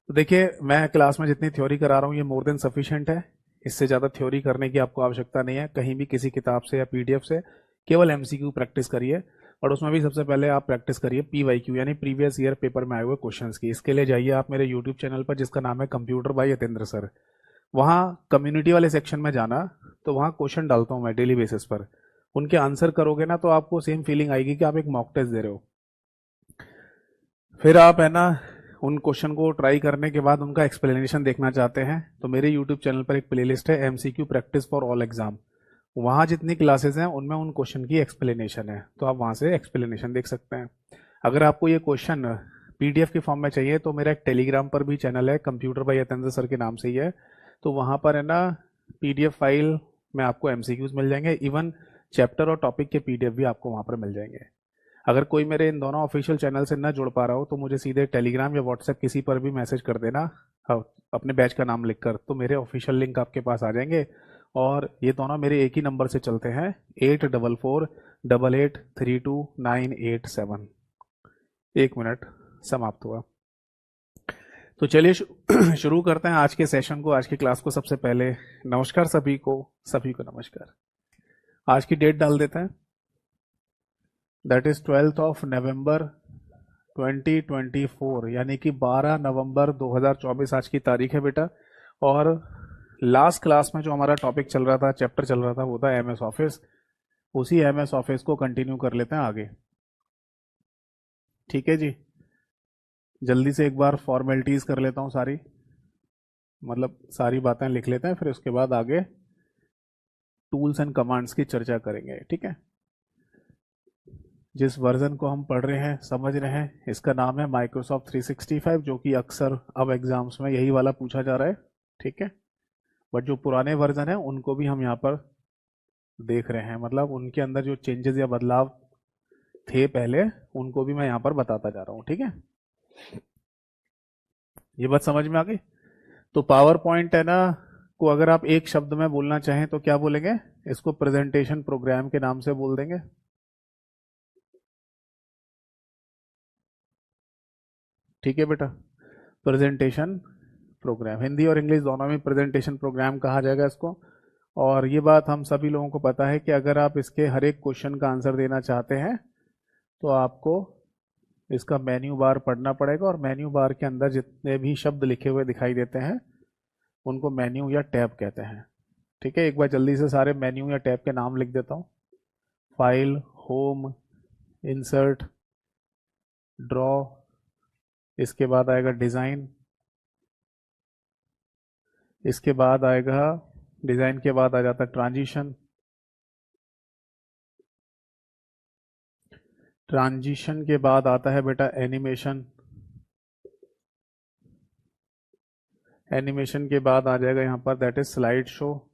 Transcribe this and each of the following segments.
तो देखिए, मैं क्लास में जितनी थ्योरी करा रहा हूँ ये मोर देन सफिशिएंट है। इससे ज़्यादा थ्योरी करने की आपको आवश्यकता नहीं है कहीं भी, किसी किताब से या पीडीएफ से। केवल एमसीक्यू प्रैक्टिस करिए, और उसमें भी सबसे पहले आप प्रैक्टिस करिए पीवाईक्यू यानी प्रीवियस ईयर पेपर में आए हुए क्वेश्चंस की। इसके लिए जाइए आप मेरे यूट्यूब चैनल पर जिसका नाम है कंप्यूटर बाय यतेंद्र सर। वहाँ कम्युनिटी वाले सेक्शन में जाना, तो वहाँ क्वेश्चन डालता हूँ मैं डेली बेसिस पर। उनके आंसर करोगे ना तो आपको सेम फीलिंग आएगी कि आप एक मॉक टेस्ट दे रहे हो। फिर आप है ना उन क्वेश्चन को ट्राई करने के बाद उनका एक्सप्लेनेशन देखना चाहते हैं तो मेरे यूट्यूब चैनल पर एक प्लेलिस्ट है MCQ practice for all exam. वहाँ जितनी क्लासेस हैं उनमें उन क्वेश्चन की एक्सप्लेनेशन है, तो आप वहाँ से एक्सप्लेनेशन देख सकते हैं। अगर आपको ये क्वेश्चन पीडीएफ के फॉर्म में चाहिए तो मेरा एक टेलीग्राम पर भी चैनल है, कंप्यूटर बाय यतेंद्र सर के नाम से ही है। तो वहाँ पर है ना पीडीएफ फाइल में आपको एमसीक्यूज मिल जाएंगे, इवन चैप्टर और टॉपिक के पीडीएफ भी आपको वहाँ पर मिल जाएंगे। अगर कोई मेरे इन दोनों ऑफिशियल चैनल से न जुड़ पा रहा हो तो मुझे सीधे टेलीग्राम या व्हाट्सएप किसी पर भी मैसेज कर देना। हाँ, अपने बैच का नाम लिखकर, तो मेरे ऑफिशियल लिंक आपके पास आ जाएंगे। और ये दोनों मेरे एक ही नंबर से चलते हैं, 8448832987। 1 मिनट, समाप्त हुआ। तो चलिए शुरू करते हैं आज के सेशन को, आज की क्लास को। सबसे पहले नमस्कार सभी को नमस्कार। आज की डेट डाल देते हैं, दैट इज 12 नवंबर 2024, यानी कि 12 नवंबर 2024 आज की तारीख है बेटा। और लास्ट क्लास में जो हमारा टॉपिक चल रहा था, चैप्टर चल रहा था, वो था एमएस ऑफिस। उसी एमएस ऑफिस को कंटिन्यू कर लेते हैं आगे। ठीक है जी, जल्दी से एक बार फॉर्मेलिटीज कर लेता हूँ सारी, मतलब सारी बातें लिख लेते हैं, फिर उसके बाद आगे टूल्स एंड कमांड्स की चर्चा करेंगे। ठीक है, जिस वर्जन को हम पढ़ रहे हैं, समझ रहे हैं, इसका नाम है माइक्रोसॉफ्ट 365, जो कि अक्सर अब एग्जाम्स में यही वाला पूछा जा रहा है। ठीक है, बट जो पुराने वर्जन है उनको भी हम यहाँ पर देख रहे हैं, मतलब उनके अंदर जो चेंजेस या बदलाव थे पहले, उनको भी मैं यहाँ पर बताता जा रहा हूँ। ठीक है, ये बात समझ में आ गई। तो पावर पॉइंट है ना को अगर आप एक शब्द में बोलना चाहें तो क्या बोलेंगे? इसको प्रेजेंटेशन प्रोग्राम के नाम से बोल देंगे। ठीक है बेटा, प्रेजेंटेशन प्रोग्राम, हिंदी और इंग्लिश दोनों में प्रेजेंटेशन प्रोग्राम कहा जाएगा इसको। और ये बात हम सभी लोगों को पता है कि अगर आप इसके हर एक क्वेश्चन का आंसर देना चाहते हैं तो आपको इसका मेन्यू बार पढ़ना पड़ेगा, और मेन्यू बार के अंदर जितने भी शब्द लिखे हुए दिखाई देते हैं उनको मेन्यू या टैब कहते हैं। ठीक है, एक बार जल्दी से सारे मेन्यू या टैब के नाम लिख देता हूँ। फाइल, होम, इंसर्ट, ड्रॉ, इसके बाद आएगा डिज़ाइन, इसके बाद आएगा, डिज़ाइन के बाद आ जाता है ट्रांजिशन, ट्रांजिशन के बाद आता है बेटा एनिमेशन, एनिमेशन के बाद आ जाएगा यहाँ पर दैट इज स्लाइड शो।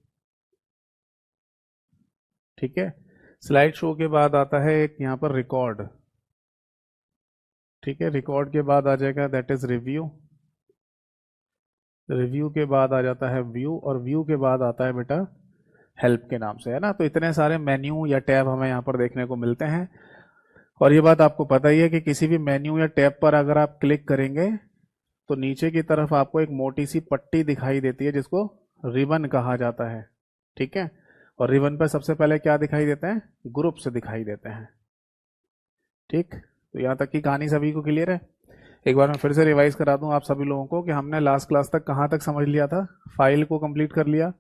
ठीक है, स्लाइड शो के बाद आता है एक यहाँ पर रिकॉर्ड। ठीक है, रिकॉर्ड के बाद आ जाएगा दैट इज रिव्यू, रिव्यू के बाद आ जाता है व्यू, और व्यू के बाद आता है बेटा हेल्प के नाम से, है ना। तो इतने सारे मेन्यू या टैब हमें यहाँ पर देखने को मिलते हैं। और ये बात आपको पता ही है कि किसी भी मेन्यू या टैब पर अगर आप क्लिक करेंगे तो नीचे की तरफ आपको एक मोटी सी पट्टी दिखाई देती है जिसको रिबन कहा जाता है। ठीक है, और रिबन पर सबसे पहले क्या दिखाई देते हैं? ग्रुप्स दिखाई देते हैं। ठीक, तो यहाँ तक की कहानी सभी को क्लियर है? एक बार मैं फिर से रिवाइज करा दूं आप सभी लोगों को कि हमने लास्ट क्लास तक कहाँ तक समझ लिया था। फाइल को कंप्लीट कर लिया,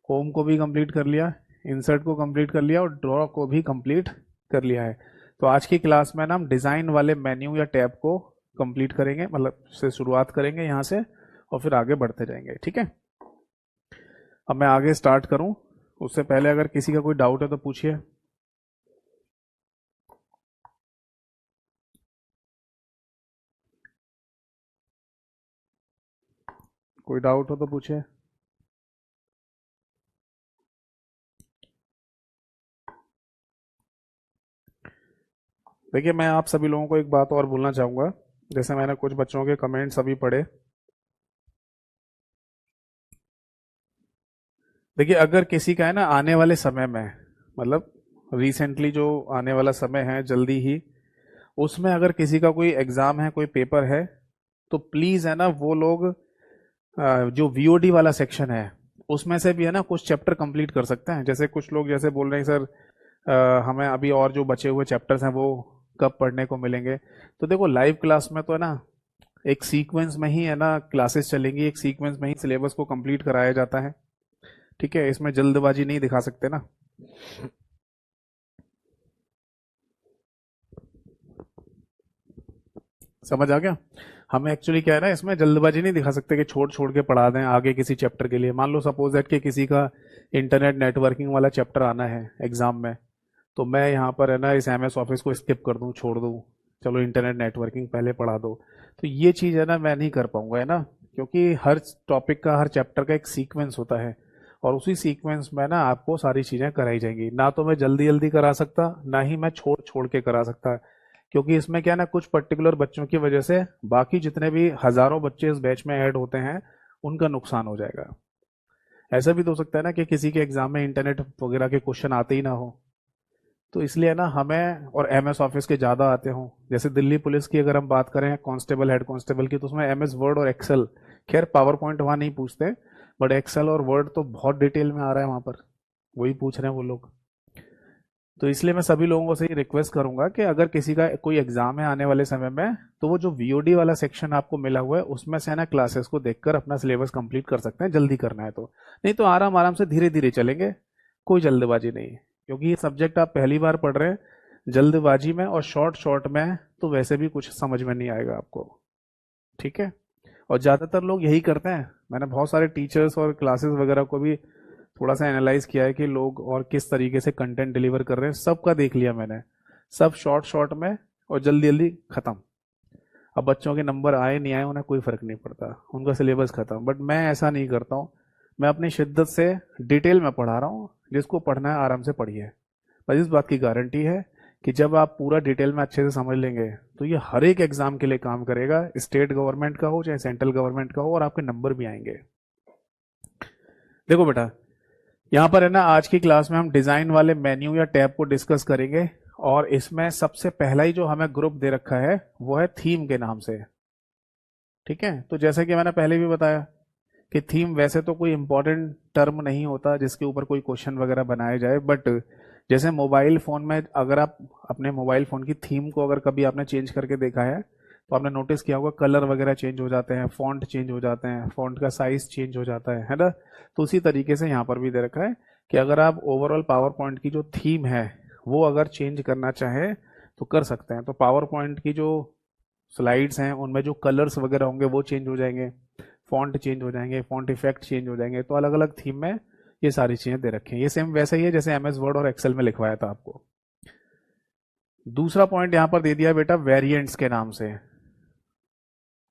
होम को भी कंप्लीट कर लिया, इंसर्ट को कंप्लीट कर लिया, और ड्रॉ को भी कंप्लीट कर लिया है। तो आज की क्लास में ना हम डिज़ाइन वाले मेन्यू या टैब को कंप्लीट करेंगे, मतलब से शुरुआत करेंगे यहाँ से और फिर आगे बढ़ते जाएंगे। ठीक है, अब मैं आगे स्टार्ट करूं उससे पहले अगर किसी का कोई डाउट है तो पूछिए। कोई डाउट हो तो पूछिए। देखिए, मैं आप सभी लोगों को एक बात और बोलना चाहूँगा, जैसे मैंने कुछ बच्चों के कमेंट्स अभी पढ़े। देखिए, अगर किसी का है ना आने वाले समय में, मतलब रिसेंटली जो आने वाला समय है जल्दी ही, उसमें अगर किसी का कोई एग्ज़ाम है, कोई पेपर है, तो प्लीज है ना वो लोग जो वीओडी वाला सेक्शन है उसमें से भी है ना कुछ चैप्टर कंप्लीट कर सकते हैं। जैसे कुछ लोग जैसे बोल रहे हैं सर हमें अभी और जो बचे हुए चैप्टर्स हैं वो कब पढ़ने को मिलेंगे। तो देखो लाइव क्लास में तो है ना एक सीक्वेंस में ही है ना क्लासेस चलेंगी, एक सीक्वेंस में ही सिलेबस को कंप्लीट कराया जाता है। ठीक है, इसमें जल्दबाजी नहीं दिखा सकते ना। समझ आ गया। हमें एक्चुअली क्या है ना इसमें जल्दबाजी नहीं दिखा सकते कि छोड़ छोड़ के पढ़ा दें आगे किसी चैप्टर के लिए। मान लो सपोज दैट कि किसी का इंटरनेट नेटवर्किंग वाला चैप्टर आना है एग्जाम में, तो मैं यहाँ पर है ना इस एमएस ऑफिस को स्किप कर दूँ, छोड़ दूँ, चलो इंटरनेट नेटवर्किंग पहले पढ़ा दो। तो ये चीज़ है ना मैं नहीं कर पाऊंगा, है ना। क्योंकि हर टॉपिक का हर चैप्टर का एक सीक्वेंस होता है, और उसी सीक्वेंस में ना आपको सारी चीज़ें कराई जाएंगी। ना तो मैं जल्दी जल्दी करा सकता, ना ही मैं छोड़ छोड़ के करा सकता। क्योंकि इसमें क्या है ना कुछ पर्टिकुलर बच्चों की वजह से बाकी जितने भी हजारों बच्चे इस बैच में ऐड होते हैं उनका नुकसान हो जाएगा। ऐसा भी तो हो सकता है ना कि किसी के एग्जाम में इंटरनेट वगैरह के क्वेश्चन आते ही ना हो। तो इसलिए ना हमें, और एमएस ऑफिस के ज़्यादा आते हों, जैसे दिल्ली पुलिस की अगर हम बात करें कांस्टेबल हेड कांस्टेबल की, तो उसमें एमएस वर्ड और एक्सेल, खैर पावर पॉइंट वहाँ नहीं पूछते, बट एक्सेल और वर्ड तो बहुत डिटेल में आ रहा है वहाँ पर, वही पूछ रहे हैं वो लोग। तो इसलिए मैं सभी लोगों से ये रिक्वेस्ट करूंगा कि अगर किसी का कोई एग्जाम है आने वाले समय में, तो वो जो वीओडी वाला सेक्शन आपको मिला हुआ है उसमें से है ना क्लासेस को देखकर अपना सिलेबस कंप्लीट कर सकते हैं, जल्दी करना है तो। नहीं तो आराम आराम से धीरे धीरे चलेंगे, कोई जल्दबाजी नहीं है। क्योंकि ये सब्जेक्ट आप पहली बार पढ़ रहे हैं जल्दबाजी में और शॉर्ट शॉर्ट में, तो वैसे भी कुछ समझ में नहीं आएगा आपको। ठीक है। और ज़्यादातर लोग यही करते हैं। मैंने बहुत सारे टीचर्स और क्लासेस वगैरह को भी थोड़ा सा एनालाइज किया है कि लोग और किस तरीके से कंटेंट डिलीवर कर रहे हैं, सबका देख लिया मैंने। सब शॉर्ट शॉर्ट में और जल्दी जल्दी खत्म। अब बच्चों के नंबर आए नहीं आए उन्हें कोई फर्क नहीं पड़ता, उनका सिलेबस खत्म। बट मैं ऐसा नहीं करता हूँ, मैं अपनी शिद्दत से डिटेल में पढ़ा रहा हूँ। जिसको पढ़ना है आराम से पढ़िए। बस इस बात की गारंटी है कि जब आप पूरा डिटेल में अच्छे से समझ लेंगे तो ये हर एक एग्जाम के लिए काम करेगा, स्टेट गवर्नमेंट का हो चाहे सेंट्रल गवर्नमेंट का हो, और आपके नंबर भी आएंगे। देखो बेटा, यहाँ पर है ना आज की क्लास में हम डिजाइन वाले मेन्यू या टैब को डिस्कस करेंगे। और इसमें सबसे पहला ही जो हमें ग्रुप दे रखा है वो है थीम के नाम से। ठीक है, तो जैसा कि मैंने पहले भी बताया कि थीम वैसे तो कोई इंपॉर्टेंट टर्म नहीं होता जिसके ऊपर कोई क्वेश्चन वगैरह बनाया जाए, बट जैसे मोबाइल फोन में अगर आप अपने मोबाइल फोन की थीम को अगर कभी आपने चेंज करके देखा है, तो आपने नोटिस किया होगा कलर वगैरह चेंज हो जाते हैं, फॉन्ट चेंज हो जाते हैं, फॉन्ट का साइज चेंज हो जाता है ना। तो उसी तरीके से यहाँ पर भी दे रखा है कि अगर आप ओवरऑल पावर पॉइंट की जो थीम है वो अगर चेंज करना चाहें तो कर सकते हैं। तो पावर पॉइंट की जो स्लाइड्स हैं उनमें जो कलर्स वगैरह होंगे वो चेंज हो जाएंगे, फॉन्ट चेंज हो जाएंगे, फॉन्ट इफेक्ट चेंज हो जाएंगे। तो अलग अलग थीम में ये सारी चीजें दे रखी हैं। ये सेम वैसा ही है जैसे एमएस वर्ड और एक्सेल में लिखवाया था आपको। दूसरा पॉइंट यहां पर दे दिया बेटा वेरिएंट्स के नाम से।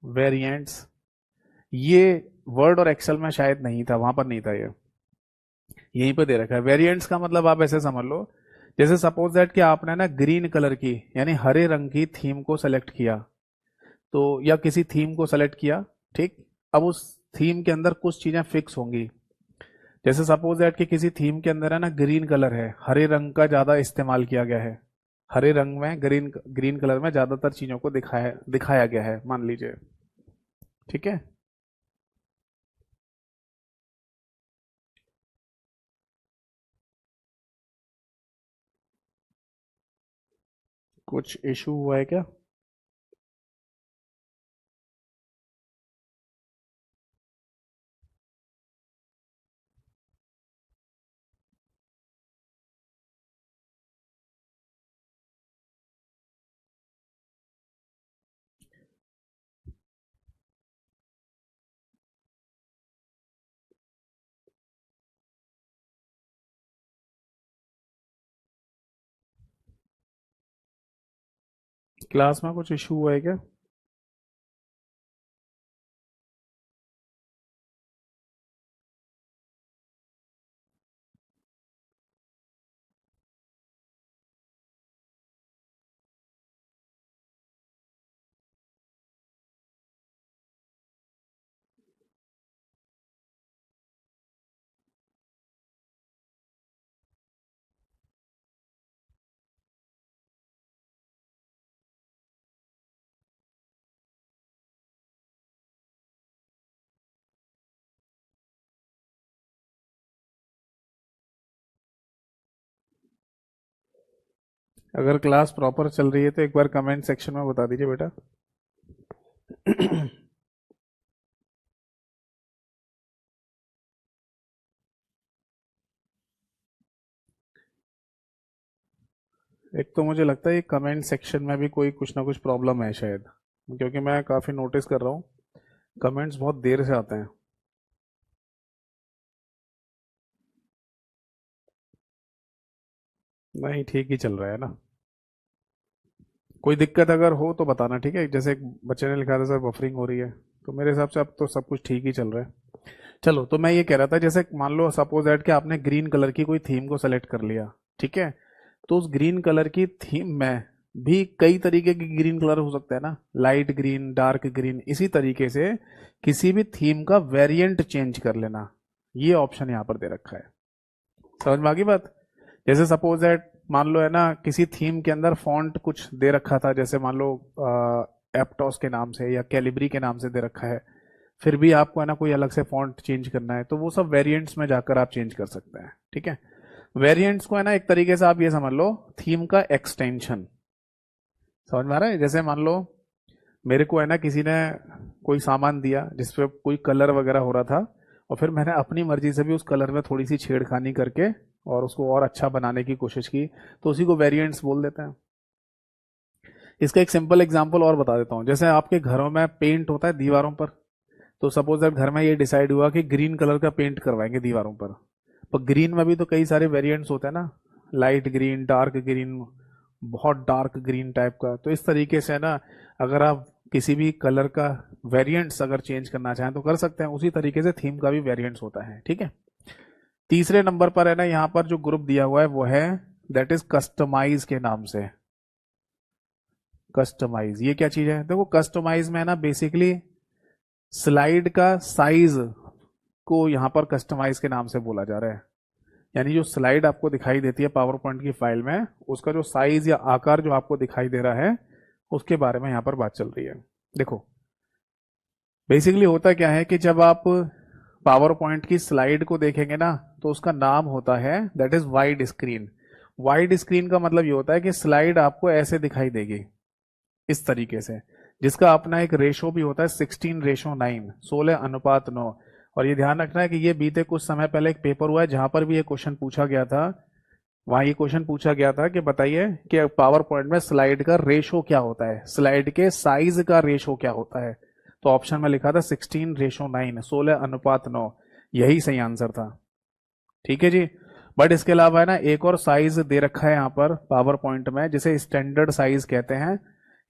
वेरिएंट्स, ये वर्ड और एक्सेल में शायद नहीं था, वहां पर नहीं था ये, यहीं पे दे रखा है। वेरिएंट्स का मतलब आप ऐसे समझ लो, जैसे सपोज दैट कि आपने ना ग्रीन कलर की यानी हरे रंग की थीम को सेलेक्ट किया, तो या किसी थीम को सेलेक्ट किया, ठीक। अब उस थीम के अंदर कुछ चीजें फिक्स होंगी। जैसे सपोज दैट कि किसी थीम के अंदर है ना ग्रीन कलर है, हरे रंग का ज्यादा इस्तेमाल किया गया है, हरे रंग में ग्रीन ग्रीन कलर में ज्यादातर चीजों को दिखाया दिखाया गया है मान लीजिए। ठीक है। कुछ इशू हुआ है क्या? क्लास में कुछ इशू हुआ है क्या? अगर क्लास प्रॉपर चल रही है तो एक बार कमेंट सेक्शन में बता दीजिए बेटा। एक तो मुझे लगता है ये कमेंट सेक्शन में भी कोई कुछ ना कुछ प्रॉब्लम है शायद, क्योंकि मैं काफ़ी नोटिस कर रहा हूँ कमेंट्स बहुत देर से आते हैं। नहीं, ठीक ही चल रहा है ना। कोई दिक्कत अगर हो तो बताना, ठीक है। जैसे एक बच्चे ने लिखा था सर बफरिंग हो रही है, तो मेरे हिसाब से अब तो सब कुछ ठीक ही चल रहा है। चलो, तो मैं ये कह रहा था, जैसे मान लो सपोज दैट कि आपने ग्रीन कलर की कोई थीम को सेलेक्ट कर लिया, ठीक है। तो उस ग्रीन कलर की थीम में भी कई तरीके के ग्रीन कलर हो सकते हैं ना, लाइट ग्रीन, डार्क ग्रीन। इसी तरीके से किसी भी थीम का वेरिएंट चेंज कर लेना, ये ऑप्शन यहाँ पर दे रखा है। समझ में आ गई बात? जैसे सपोज दैट मान लो है ना, किसी थीम के अंदर फॉन्ट कुछ दे रखा था, जैसे मान लो एप्टॉस के नाम से या कैलिब्री के नाम से दे रखा है, फिर भी आपको है ना कोई अलग से फॉन्ट चेंज करना है, तो वो सब वेरिएंट्स में जाकर आप चेंज कर सकते हैं, ठीक है। वेरिएंट्स को है ना एक तरीके से आप ये समझ लो थीम का एक्सटेंशन। समझ में आ रहा है? जैसे मान लो मेरे को है ना किसी ने कोई सामान दिया जिसपे कोई कलर वगैरह हो रहा था, और फिर मैंने अपनी मर्जी से भी उस कलर में थोड़ी सी छेड़खानी करके और उसको और अच्छा बनाने की कोशिश की, तो उसी को वेरिएंट्स बोल देते हैं। इसका एक सिंपल एग्जांपल और बता देता हूँ। जैसे आपके घरों में पेंट होता है दीवारों पर, तो सपोज दैट घर में ये डिसाइड हुआ कि ग्रीन कलर का पेंट करवाएंगे दीवारों पर ग्रीन में भी तो कई सारे वेरिएंट्स होते हैं ना, लाइट ग्रीन, डार्क ग्रीन, बहुत डार्क ग्रीन टाइप का। तो इस तरीके से है ना, अगर आप किसी भी कलर का वेरिएंट्स अगर चेंज करना चाहें तो कर सकते हैं। उसी तरीके से थीम का भी वेरिएंट्स होता है, ठीक है। तीसरे नंबर पर है ना यहाँ पर जो ग्रुप दिया हुआ है वो है दैट इज कस्टमाइज के नाम से। कस्टमाइज ये क्या चीज है? देखो, कस्टमाइज में है ना बेसिकली स्लाइड का साइज को यहाँ पर कस्टमाइज के नाम से बोला जा रहा है। यानी जो स्लाइड आपको दिखाई देती है पावर पॉइंट की फाइल में, उसका जो साइज या आकार जो आपको दिखाई दे रहा है, उसके बारे में यहाँ पर बात चल रही है। देखो, बेसिकली होता क्या है कि जब आप पावर पॉइंट की स्लाइड को देखेंगे ना, तो उसका नाम होता है that is wide screen. Wide screen का मतलब ये होता है कि स्लाइड आपको ऐसे दिखाई देगी, इस तरीके से, जिसका अपना एक रेशो भी होता है 16:9, 16:9। और ये ध्यान रखना है कि ये बीते कुछ समय पहले एक पेपर हुआ है जहां पर भी ये क्वेश्चन पूछा गया था। वहां ये क्वेश्चन पूछा गया था कि बताइए कि पावर पॉइंट में स्लाइड का रेशो क्या होता है, स्लाइड के साइज का रेशो क्या होता है। तो ऑप्शन में लिखा था 16:9, 16:9। यही सही आंसर था, ठीक है जी। बट इसके अलावा है ना एक और साइज दे रखा है यहाँ पर पावर पॉइंट में, जिसे स्टैंडर्ड साइज कहते हैं।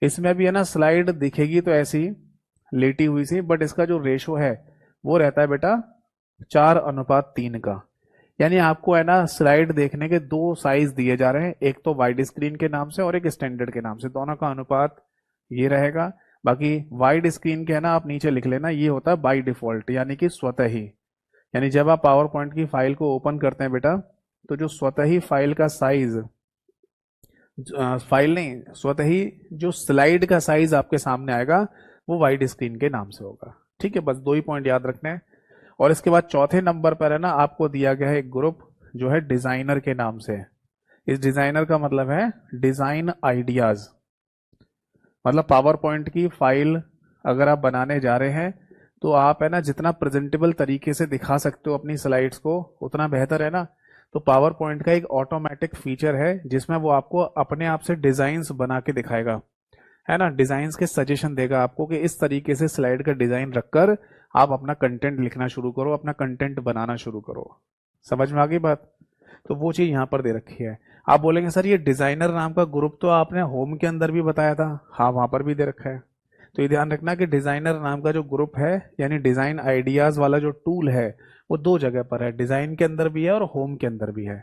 इसमें भी है ना स्लाइड दिखेगी तो ऐसी लेटी हुई सी, बट इसका जो रेशो है वो रहता है बेटा 4:3 का। यानी आपको है ना स्लाइड देखने के दो साइज दिए जा रहे हैं, एक तो वाइड स्क्रीन के नाम से और एक स्टैंडर्ड के नाम से, दोनों का अनुपात ये रहेगा। बाकी वाइड स्क्रीन के है ना आप नीचे लिख लेना, ये होता है बाई डिफॉल्ट, यानी कि स्वतः ही। यानी जब आप पावर पॉइंट की फाइल को ओपन करते हैं बेटा, तो जो स्वतः ही फाइल का साइज, फाइल नहीं, स्वतः ही जो स्लाइड का साइज आपके सामने आएगा वो वाइड स्क्रीन के नाम से होगा, ठीक है। बस दो ही पॉइंट याद रखने हैं। और इसके बाद चौथे नंबर पर है ना आपको दिया गया है एक ग्रुप जो है डिजाइनर के नाम से। इस डिजाइनर का मतलब है डिजाइन आइडियाज। मतलब पावर पॉइंट की फाइल अगर आप बनाने जा रहे हैं, तो आप है ना जितना प्रेजेंटेबल तरीके से दिखा सकते हो अपनी स्लाइड्स को, उतना बेहतर है ना। तो पावर पॉइंट का एक ऑटोमेटिक फीचर है जिसमें वो आपको अपने आप से डिजाइन्स बना के दिखाएगा, है ना। डिजाइन्स के सजेशन देगा आपको कि इस तरीके से स्लाइड का डिजाइन रखकर आप अपना कंटेंट लिखना शुरू करो, अपना कंटेंट बनाना शुरू करो। समझ में आ गई बात? तो वो चीज यहाँ पर दे रखी है। आप बोलेंगे सर ये डिजाइनर नाम का ग्रुप तो आपने होम के अंदर भी बताया था। हाँ, वहां पर भी दे रखा है। तो ये ध्यान रखना कि डिजाइनर नाम का जो ग्रुप है, यानी डिजाइन आइडियाज वाला जो टूल है, वो दो जगह पर है, डिजाइन के अंदर भी है और होम के अंदर भी है।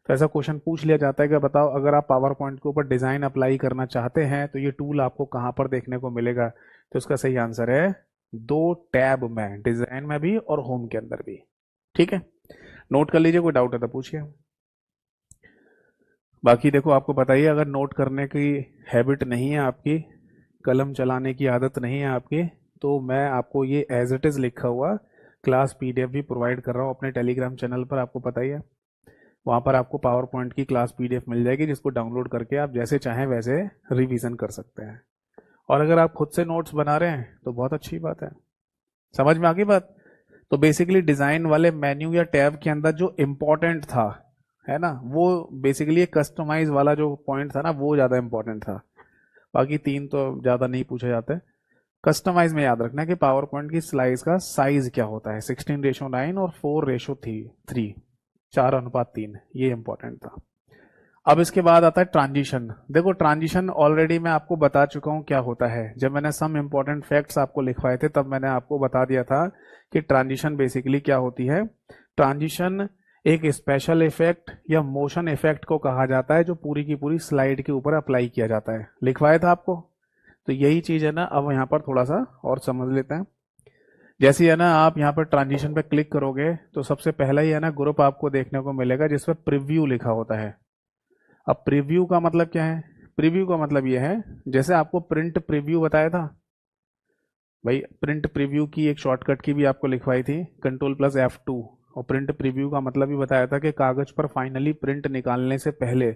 तो ऐसा क्वेश्चन पूछ लिया जाता है कि बताओ अगर आप पावर पॉइंट के ऊपर डिजाइन अप्लाई करना चाहते हैं तो ये टूल आपको कहाँ पर देखने को मिलेगा? तो इसका सही आंसर है दो टैब में, डिजाइन में भी और होम के अंदर भी, ठीक है। नोट कर लीजिए, कोई डाउट है तो पूछिए। बाकी देखो, आपको बताइए अगर नोट करने की हैबिट नहीं है आपकी, कलम चलाने की आदत नहीं है आपकी, तो मैं आपको ये एज इट इज लिखा हुआ क्लास पीडीएफ भी प्रोवाइड कर रहा हूँ अपने टेलीग्राम चैनल पर, आपको पता ही है। वहाँ पर आपको पावर पॉइंट की क्लास पीडीएफ मिल जाएगी, जिसको डाउनलोड करके आप जैसे चाहें वैसे रिवीजन कर सकते हैं। और अगर आप खुद से नोट्स बना रहे हैं तो बहुत अच्छी बात है। समझ में आ गई बात? तो बेसिकली डिजाइन वाले मेन्यू या टैब के अंदर जो इम्पोर्टेंट था, है ना, वो बेसिकली कस्टमाइज वाला जो पॉइंट था ना, वो ज्यादा इंपॉर्टेंट था। बाकी तीन तो ज्यादा नहीं पूछे जाते। कस्टमाइज में याद रखना कि पावर पॉइंट की स्लाइड्स का साइज क्या होता है, 16:9 और 4:3, 4:3, ये इंपॉर्टेंट था। अब इसके बाद आता है ट्रांजिशन। देखो ट्रांजिशन ऑलरेडी मैं आपको बता चुका हूं क्या होता है। जब मैंने सम इंपॉर्टेंट फैक्ट्स आपको लिखवाए थे तब मैंने आपको बता दिया था कि ट्रांजिशन बेसिकली क्या होती है। ट्रांजिशन एक स्पेशल इफेक्ट या मोशन इफेक्ट को कहा जाता है जो पूरी की पूरी स्लाइड के ऊपर अप्लाई किया जाता है। लिखवाया था आपको, तो यही चीज है ना। अब यहाँ पर थोड़ा सा और समझ लेते हैं। जैसे है ना, आप यहाँ पर ट्रांजिशन पे क्लिक करोगे तो सबसे पहला ही है ना ग्रुप आपको देखने को मिलेगा जिसमें प्रीव्यू लिखा होता है। अब प्रीव्यू का मतलब क्या है? प्रीव्यू का मतलब यह है, जैसे आपको प्रिंट प्रीव्यू बताया था भाई, प्रिंट प्रीव्यू की एक शॉर्टकट की भी आपको लिखवाई थी, Ctrl+F2। और प्रिंट प्रीव्यू का मतलब भी बताया था कि कागज पर फाइनली प्रिंट निकालने से पहले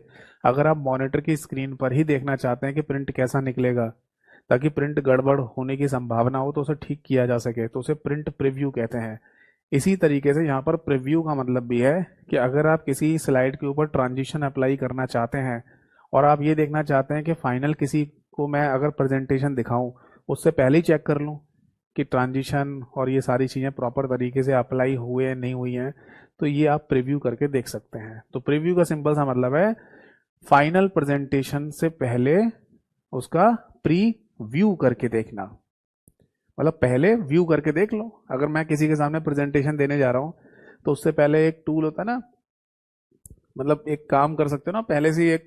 अगर आप मॉनिटर की स्क्रीन पर ही देखना चाहते हैं कि प्रिंट कैसा निकलेगा, ताकि प्रिंट गड़बड़ होने की संभावना हो तो उसे ठीक किया जा सके, तो उसे प्रिंट प्रीव्यू कहते हैं। इसी तरीके से यहाँ पर प्रीव्यू का मतलब भी है कि अगर आप किसी स्लाइड के ऊपर ट्रांजिशन अप्लाई करना चाहते हैं और आप ये देखना चाहते हैं कि फाइनल किसी को मैं अगर प्रेजेंटेशन दिखाऊं उससे पहले ही चेक कर लूं कि ट्रांजिशन और ये सारी चीज़ें प्रॉपर तरीके से अप्लाई हुए हैं नहीं हुई हैं, तो ये आप प्रीव्यू करके देख सकते हैं। तो प्रीव्यू का सिंपल सा मतलब है फाइनल प्रेजेंटेशन से पहले उसका प्री व्यू करके देखना। मतलब पहले व्यू करके देख लो। अगर मैं किसी के सामने प्रेजेंटेशन देने जा रहा हूं तो उससे पहले एक टूल होता है ना, मतलब एक काम कर सकते हो ना, पहले से ही एक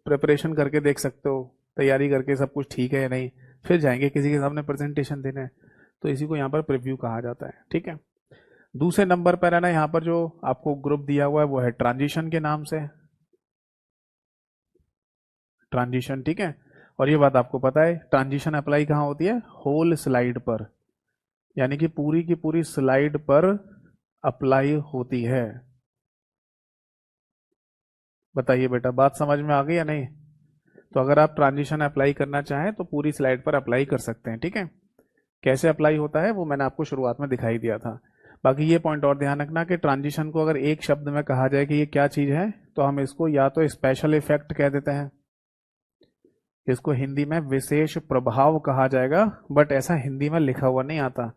प्रिपरेशन करके देख सकते हो, तैयारी करके सब कुछ ठीक है या नहीं, फिर जाएंगे किसी के सामने प्रेजेंटेशन देने। तो इसी को यहाँ पर प्रीव्यू कहा जाता है। ठीक है। दूसरे नंबर पर है ना, यहाँ पर जो आपको ग्रुप दिया हुआ है वो है ट्रांजिशन के नाम से, ट्रांजिशन। ठीक है। और ये बात आपको पता है, ट्रांजिशन अप्लाई कहाँ होती है? होल स्लाइड पर, यानी कि पूरी की पूरी स्लाइड पर अप्लाई होती है। बताइए बेटा, बात समझ में आ गई या नहीं? तो अगर आप ट्रांजिशन अप्लाई करना चाहें तो पूरी स्लाइड पर अप्लाई कर सकते हैं। ठीक है। कैसे अप्लाई होता है वो मैंने आपको शुरुआत में दिखाई दिया था। बाकी ये पॉइंट और ध्यान रखना कि ट्रांजिशन को अगर एक शब्द में कहा जाए कि ये क्या चीज है, तो हम इसको या तो स्पेशल इफेक्ट कह देते हैं, इसको हिंदी में विशेष प्रभाव कहा जाएगा, बट ऐसा हिंदी में लिखा हुआ नहीं आता।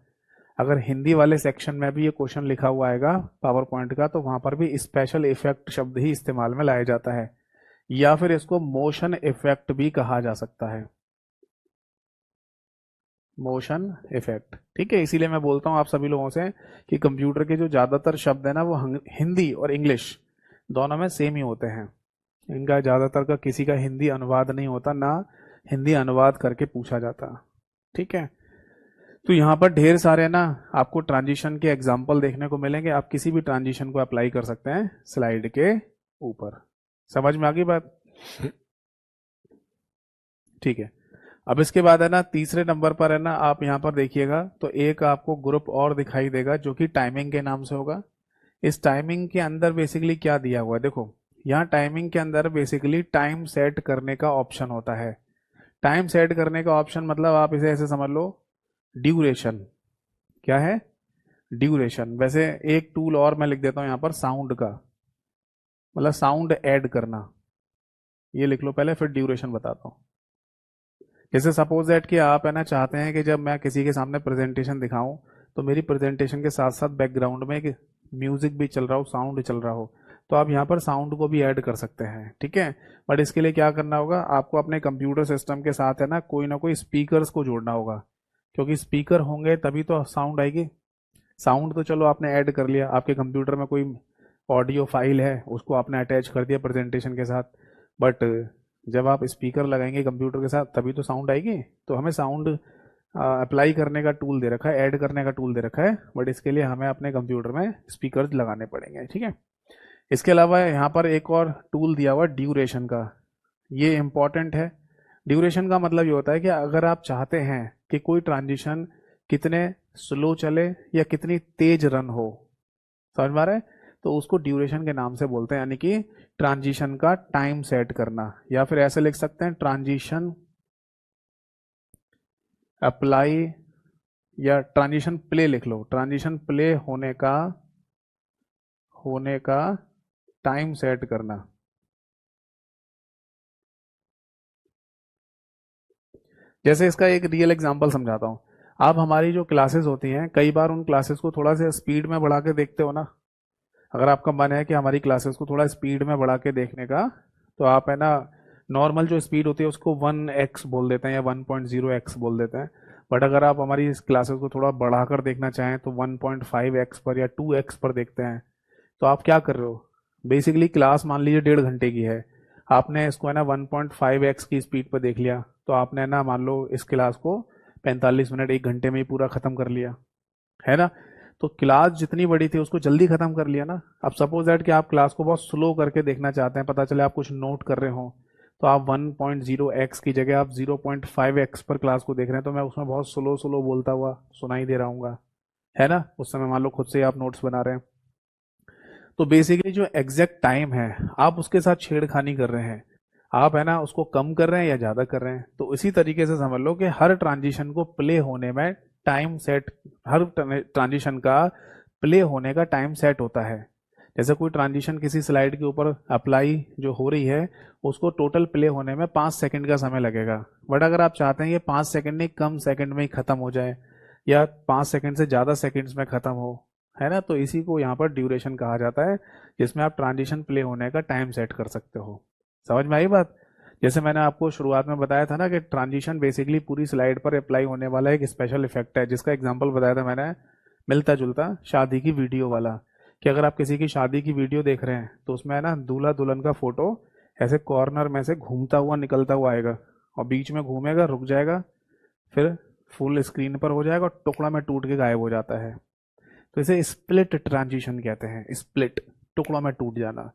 अगर हिंदी वाले सेक्शन में भी ये क्वेश्चन लिखा हुआ आएगा पावर पॉइंट का, तो वहां पर भी स्पेशल इफेक्ट शब्द ही इस्तेमाल में लाया जाता है, या फिर इसको मोशन इफेक्ट भी कहा जा सकता है, मोशन इफेक्ट। ठीक है। इसीलिए मैं बोलता हूं आप सभी लोगों से कि कंप्यूटर के जो ज्यादातर शब्द है ना वो हिंदी और इंग्लिश दोनों में सेम ही होते हैं। इनका ज्यादातर का किसी का हिंदी अनुवाद नहीं होता, ना हिंदी अनुवाद करके पूछा जाता। ठीक है। तो यहाँ पर ढेर सारे ना आपको ट्रांजिशन के एग्जाम्पल देखने को मिलेंगे। आप किसी भी ट्रांजिशन को अप्लाई कर सकते हैं स्लाइड के ऊपर। समझ में आ गई बात? ठीक है। अब इसके बाद है ना, तीसरे नंबर पर है ना, आप यहाँ पर देखिएगा तो एक आपको ग्रुप और दिखाई देगा जो कि टाइमिंग के नाम से होगा। इस टाइमिंग के अंदर बेसिकली क्या दिया हुआ है, देखो यहाँ टाइमिंग के अंदर बेसिकली टाइम सेट करने का ऑप्शन होता है। टाइम सेट करने का ऑप्शन मतलब आप इसे ऐसे समझ लो, ड्यूरेशन। क्या है? ड्यूरेशन। वैसे एक टूल और मैं लिख देता हूं यहाँ पर, साउंड का, मतलब साउंड ऐड करना। ये लिख लो पहले, फिर ड्यूरेशन बताता हूँ। जैसे सपोज दैट कि आप है ना चाहते हैं कि जब मैं किसी के सामने प्रेजेंटेशन दिखाऊं तो मेरी प्रेजेंटेशन के साथ साथ बैकग्राउंड में एक म्यूजिक भी चल रहा हो, साउंड चल रहा हो, तो आप यहाँ पर साउंड को भी ऐड कर सकते हैं। ठीक है। बट इसके लिए क्या करना होगा, आपको अपने कंप्यूटर सिस्टम के साथ है ना कोई स्पीकर्स को जोड़ना होगा, क्योंकि स्पीकर होंगे तभी तो साउंड आएगी। साउंड तो चलो आपने ऐड कर लिया, आपके कंप्यूटर में कोई ऑडियो फाइल है उसको आपने अटैच कर दिया प्रेजेंटेशन के साथ, बट जब आप स्पीकर लगाएंगे कंप्यूटर के साथ तभी तो साउंड आएगी। तो हमें साउंड अप्लाई करने का टूल दे रखा है, ऐड करने का टूल दे रखा है, बट इसके लिए हमें अपने कंप्यूटर में स्पीकर लगाने पड़ेंगे। ठीक है। इसके अलावा यहाँ पर एक और टूल दिया हुआ ड्यूरेशन का, ये इंपॉर्टेंट है। ड्यूरेशन का मतलब ये होता है कि अगर आप चाहते हैं कि कोई ट्रांजिशन कितने स्लो चले या कितनी तेज रन हो, समझ में आ रहा है, तो उसको ड्यूरेशन के नाम से बोलते हैं, यानी कि ट्रांजिशन का टाइम सेट करना। या फिर ऐसे लिख सकते हैं ट्रांजिशन अप्लाई, या ट्रांजिशन प्ले लिख लो, ट्रांजिशन प्ले होने का टाइम सेट करना। जैसे इसका एक रियल एग्जांपल समझाता हूँ। आप हमारी जो क्लासेस होती हैं, कई बार उन क्लासेस को थोड़ा सा स्पीड में बढ़ा के देखते हो ना। अगर आपका मन है कि हमारी क्लासेस को थोड़ा स्पीड में बढ़ा के देखने का, तो आप है ना, नॉर्मल जो स्पीड होती है उसको 1x बोल देते हैं या 1.0x बोल देते हैं। बट अगर आप हमारी इस क्लासेस को थोड़ा बढ़ाकर देखना चाहें तो 1.5x पर या 2x पर देखते हैं। तो आप क्या कर रहे हो, बेसिकली क्लास मान लीजिए 1.5 घंटे की है, आपने इसको है ना 1.5x की स्पीड पर देख लिया, तो आपने ना मान लो इस क्लास को 45 मिनट 1 घंटे में ही पूरा खत्म कर लिया, है ना। तो क्लास जितनी बड़ी थी उसको जल्दी खत्म कर लिया ना। अब सपोज दैट कि आप क्लास को बहुत स्लो करके देखना चाहते हैं, पता चले आप कुछ नोट कर रहे हो, तो आप 1.0x की जगह आप 0.5x पर क्लास को देख रहे हैं, तो मैं उसमें बहुत स्लो स्लो बोलता हुआ सुनाई दे रहा हूँ, है ना। उस समय मान लो खुद से आप नोट्स बना रहे हैं, तो बेसिकली जो एग्जैक्ट टाइम है आप उसके साथ छेड़खानी कर रहे हैं, आप है ना उसको कम कर रहे हैं या ज्यादा कर रहे हैं। तो इसी तरीके से समझ लो कि हर ट्रांजिशन को प्ले होने में टाइम सेट, हर ट्रांजिशन का प्ले होने का टाइम सेट होता है। जैसे कोई ट्रांजिशन किसी स्लाइड के ऊपर अप्लाई जो हो रही है, उसको टोटल प्ले होने में 5 सेकंड का समय लगेगा। बट अगर आप चाहते हैं ये 5 सेकंड नहीं कम सेकंड में ही खत्म हो जाए, या 5 सेकंड से ज्यादा सेकंड्स में खत्म हो, है ना, तो इसी को यहाँ पर ड्यूरेशन कहा जाता है, जिसमें आप ट्रांजिशन प्ले होने का टाइम सेट कर सकते हो। समझ में आई बात। जैसे मैंने आपको शुरुआत में बताया था ना कि ट्रांजिशन बेसिकली पूरी स्लाइड पर अप्लाई होने वाला एक स्पेशल इफेक्ट है, जिसका एग्जांपल बताया था मैंने, मिलता जुलता शादी की वीडियो वाला। कि अगर आप किसी की शादी की वीडियो देख रहे हैं तो उसमें है ना दूल्हा दुल्हन का फोटो ऐसे कॉर्नर में से घूमता हुआ निकलता हुआ आएगा, और बीच में घूमेगा, रुक जाएगा, फिर फुल स्क्रीन पर हो जाएगा और टुकड़ा में टूट के गायब हो जाता है। तो इसे स्प्लिट ट्रांजिशन कहते हैं, स्प्लिट, टुकड़ों में टूट जाना,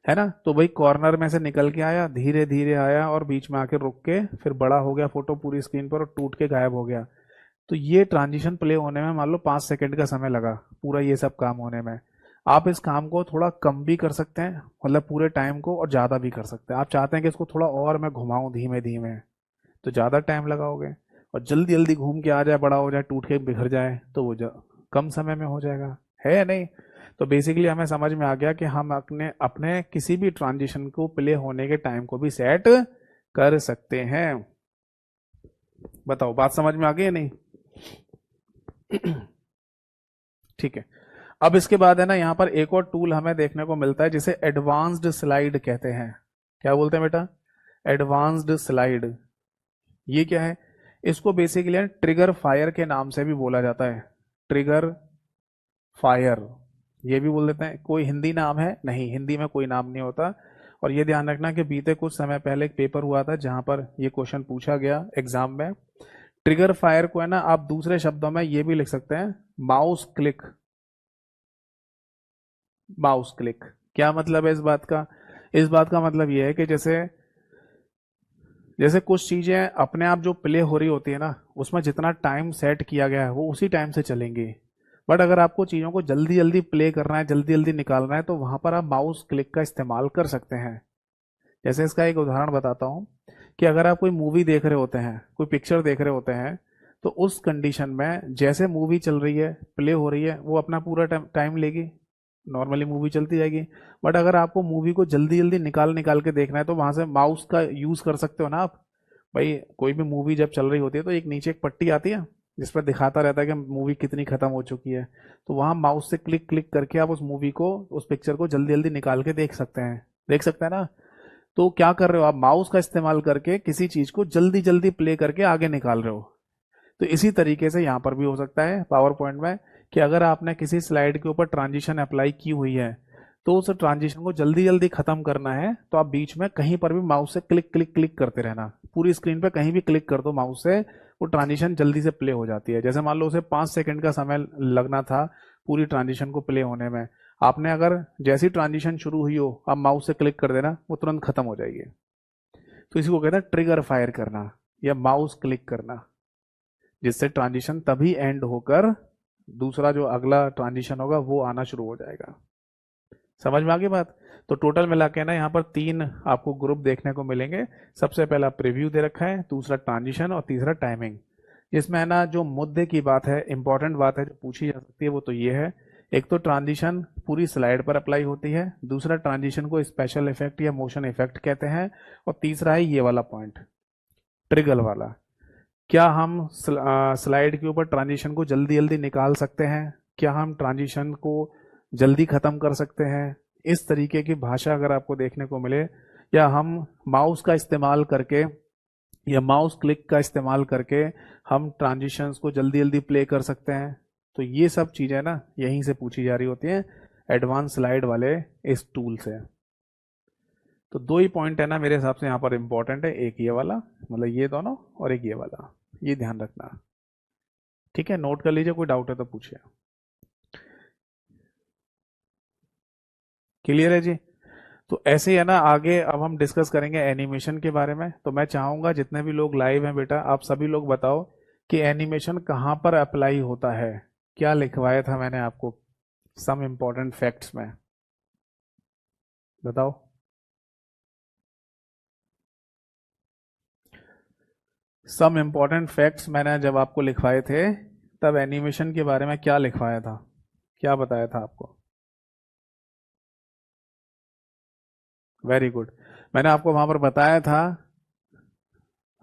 है ना। तो भाई कॉर्नर में से निकल के आया, धीरे धीरे आया और बीच में आके रुक के फिर बड़ा हो गया फोटो पूरी स्क्रीन पर और टूट के गायब हो गया। तो ये ट्रांजिशन प्ले होने में मान लो 5 सेकंड का समय लगा पूरा ये सब काम होने में। आप इस काम को थोड़ा कम भी कर सकते हैं, मतलब पूरे टाइम को, और ज्यादा भी कर सकते हैं। आप चाहते हैं कि इसको थोड़ा और मैं घुमाऊं धीमे धीमे, तो ज्यादा टाइम लगाओगे। और जल्दी जल्दी घूम के आ जाए, बड़ा हो जाए, टूट के बिखर जाए, तो वो कम समय में हो जाएगा, है या नहीं। तो बेसिकली हमें समझ में आ गया कि हम अपने अपने किसी भी ट्रांजिशन को प्ले होने के टाइम को भी सेट कर सकते हैं। बताओ बात समझ में आ गई या नहीं। ठीक है। अब इसके बाद है ना यहाँ पर एक और टूल हमें देखने को मिलता है जिसे एडवांस्ड स्लाइड कहते हैं। क्या बोलते हैं बेटा, एडवांस्ड स्लाइड। ये क्या है, इसको बेसिकली ट्रिगर फायर के नाम से भी बोला जाता है, ट्रिगर फायर, ये भी बोल देते हैं। कोई हिंदी नाम है नहीं, हिंदी में कोई नाम नहीं होता। और ये ध्यान रखना कि बीते कुछ समय पहले एक पेपर हुआ था जहां पर ये क्वेश्चन पूछा गया एग्जाम में। ट्रिगर फायर को है ना आप दूसरे शब्दों में ये भी लिख सकते हैं, माउस क्लिक। माउस क्लिक क्या मतलब है इस बात का, इस बात का मतलब ये है कि जैसे जैसे कुछ चीजें अपने आप जो प्ले हो रही होती है ना, उसमें जितना टाइम सेट किया गया है वो उसी टाइम से चलेंगी। बट अगर आपको चीजों को जल्दी जल्दी प्ले करना है, जल्दी जल्दी निकालना है, तो वहां पर आप माउस क्लिक का इस्तेमाल कर सकते हैं। जैसे इसका एक उदाहरण बताता हूँ, कि अगर आप कोई मूवी देख रहे होते हैं, कोई पिक्चर देख रहे होते हैं, तो उस कंडीशन में जैसे मूवी चल रही है, प्ले हो रही है, वो अपना पूरा टाइम लेगी, नॉर्मली मूवी चलती जाएगी। बट अगर आपको मूवी को जल्दी जल्दी निकाल निकाल के देखना है, तो वहां से माउस का यूज कर सकते हो ना आप। भाई कोई भी मूवी जब चल रही होती है तो एक नीचे एक पट्टी आती है जिस पर दिखाता रहता है कि मूवी कितनी खत्म हो चुकी है। तो वहां माउस से क्लिक क्लिक करके आप उस मूवी को, उस पिक्चर को जल्दी जल्दी निकाल के देख सकते हैं, देख सकते हैं ना। तो क्या कर रहे हो आप, माउस का इस्तेमाल करके किसी चीज को जल्दी जल्दी प्ले करके आगे निकाल रहे हो। तो इसी तरीके से यहां पर भी हो सकता है पावर पॉइंट में, कि अगर आपने किसी स्लाइड के ऊपर ट्रांजिशन अप्लाई की हुई है, तो उस ट्रांजिशन को जल्दी जल्दी खत्म करना है, तो आप बीच में कहीं पर भी माउस से क्लिक क्लिक क्लिक करते रहना, पूरी स्क्रीन पे कहीं भी क्लिक कर दो माउस से, वो ट्रांजिशन जल्दी से प्ले हो जाती है। जैसे मान लो उसे 5 सेकंड का समय लगना था पूरी ट्रांजिशन को प्ले होने में, आपने अगर जैसी ट्रांजिशन शुरू हुई हो आप माउस से क्लिक कर देना, वो तुरंत खत्म हो जाएगी। तो इसी को कहते हैं ट्रिगर फायर करना या माउस क्लिक करना, जिससे ट्रांजिशन तभी एंड होकर दूसरा जो अगला ट्रांजिशन होगा वो आना शुरू हो जाएगा। समझ में आ गई बात। तो टोटल मिला के ना यहाँ पर 3 आपको ग्रुप देखने को मिलेंगे। सबसे पहला प्रीव्यू दे रखा है, दूसरा ट्रांजिशन और तीसरा टाइमिंग। इसमें है ना जो मुद्दे की बात है, इंपॉर्टेंट बात है जो पूछी जा सकती है वो तो ये है, एक तो ट्रांजिशन पूरी स्लाइड पर अप्लाई होती है, दूसरा ट्रांजिशन को स्पेशल इफेक्ट या मोशन इफेक्ट कहते हैं, और तीसरा है ये वाला पॉइंट, ट्रिगर वाला। क्या हम स्लाइड के ऊपर ट्रांजिशन को जल्दी जल्दी निकाल सकते हैं, क्या हम ट्रांजिशन को जल्दी खत्म कर सकते हैं, इस तरीके की भाषा अगर आपको देखने को मिले, या हम माउस का इस्तेमाल करके या माउस क्लिक का इस्तेमाल करके हम ट्रांजिशंस को जल्दी जल्दी प्ले कर सकते हैं, तो ये सब चीज़ें ना यहीं से पूछी जा रही होती हैं एडवांस स्लाइड वाले इस टूल से। तो 2 ही पॉइंट है ना मेरे हिसाब से यहाँ पर इंपॉर्टेंट है, एक ये वाला, मतलब ये दोनों, और एक ये वाला, ये ध्यान रखना। ठीक है, नोट कर लीजिए, कोई डाउट है तो पूछिए। क्लियर है जी। तो ऐसे ही है ना, आगे अब हम डिस्कस करेंगे एनिमेशन के बारे में। तो मैं चाहूंगा जितने भी लोग लाइव हैं बेटा, आप सभी लोग बताओ कि एनिमेशन कहाँ पर अप्लाई होता है। क्या लिखवाया था मैंने आपको सम इंपॉर्टेंट फैक्ट्स में, बताओ। सम इंपॉर्टेंट फैक्ट्स मैंने जब आपको लिखवाए थे तब एनिमेशन के बारे में क्या लिखवाया था, क्या बताया था आपको? Very good. मैंने आपको वहां पर बताया था,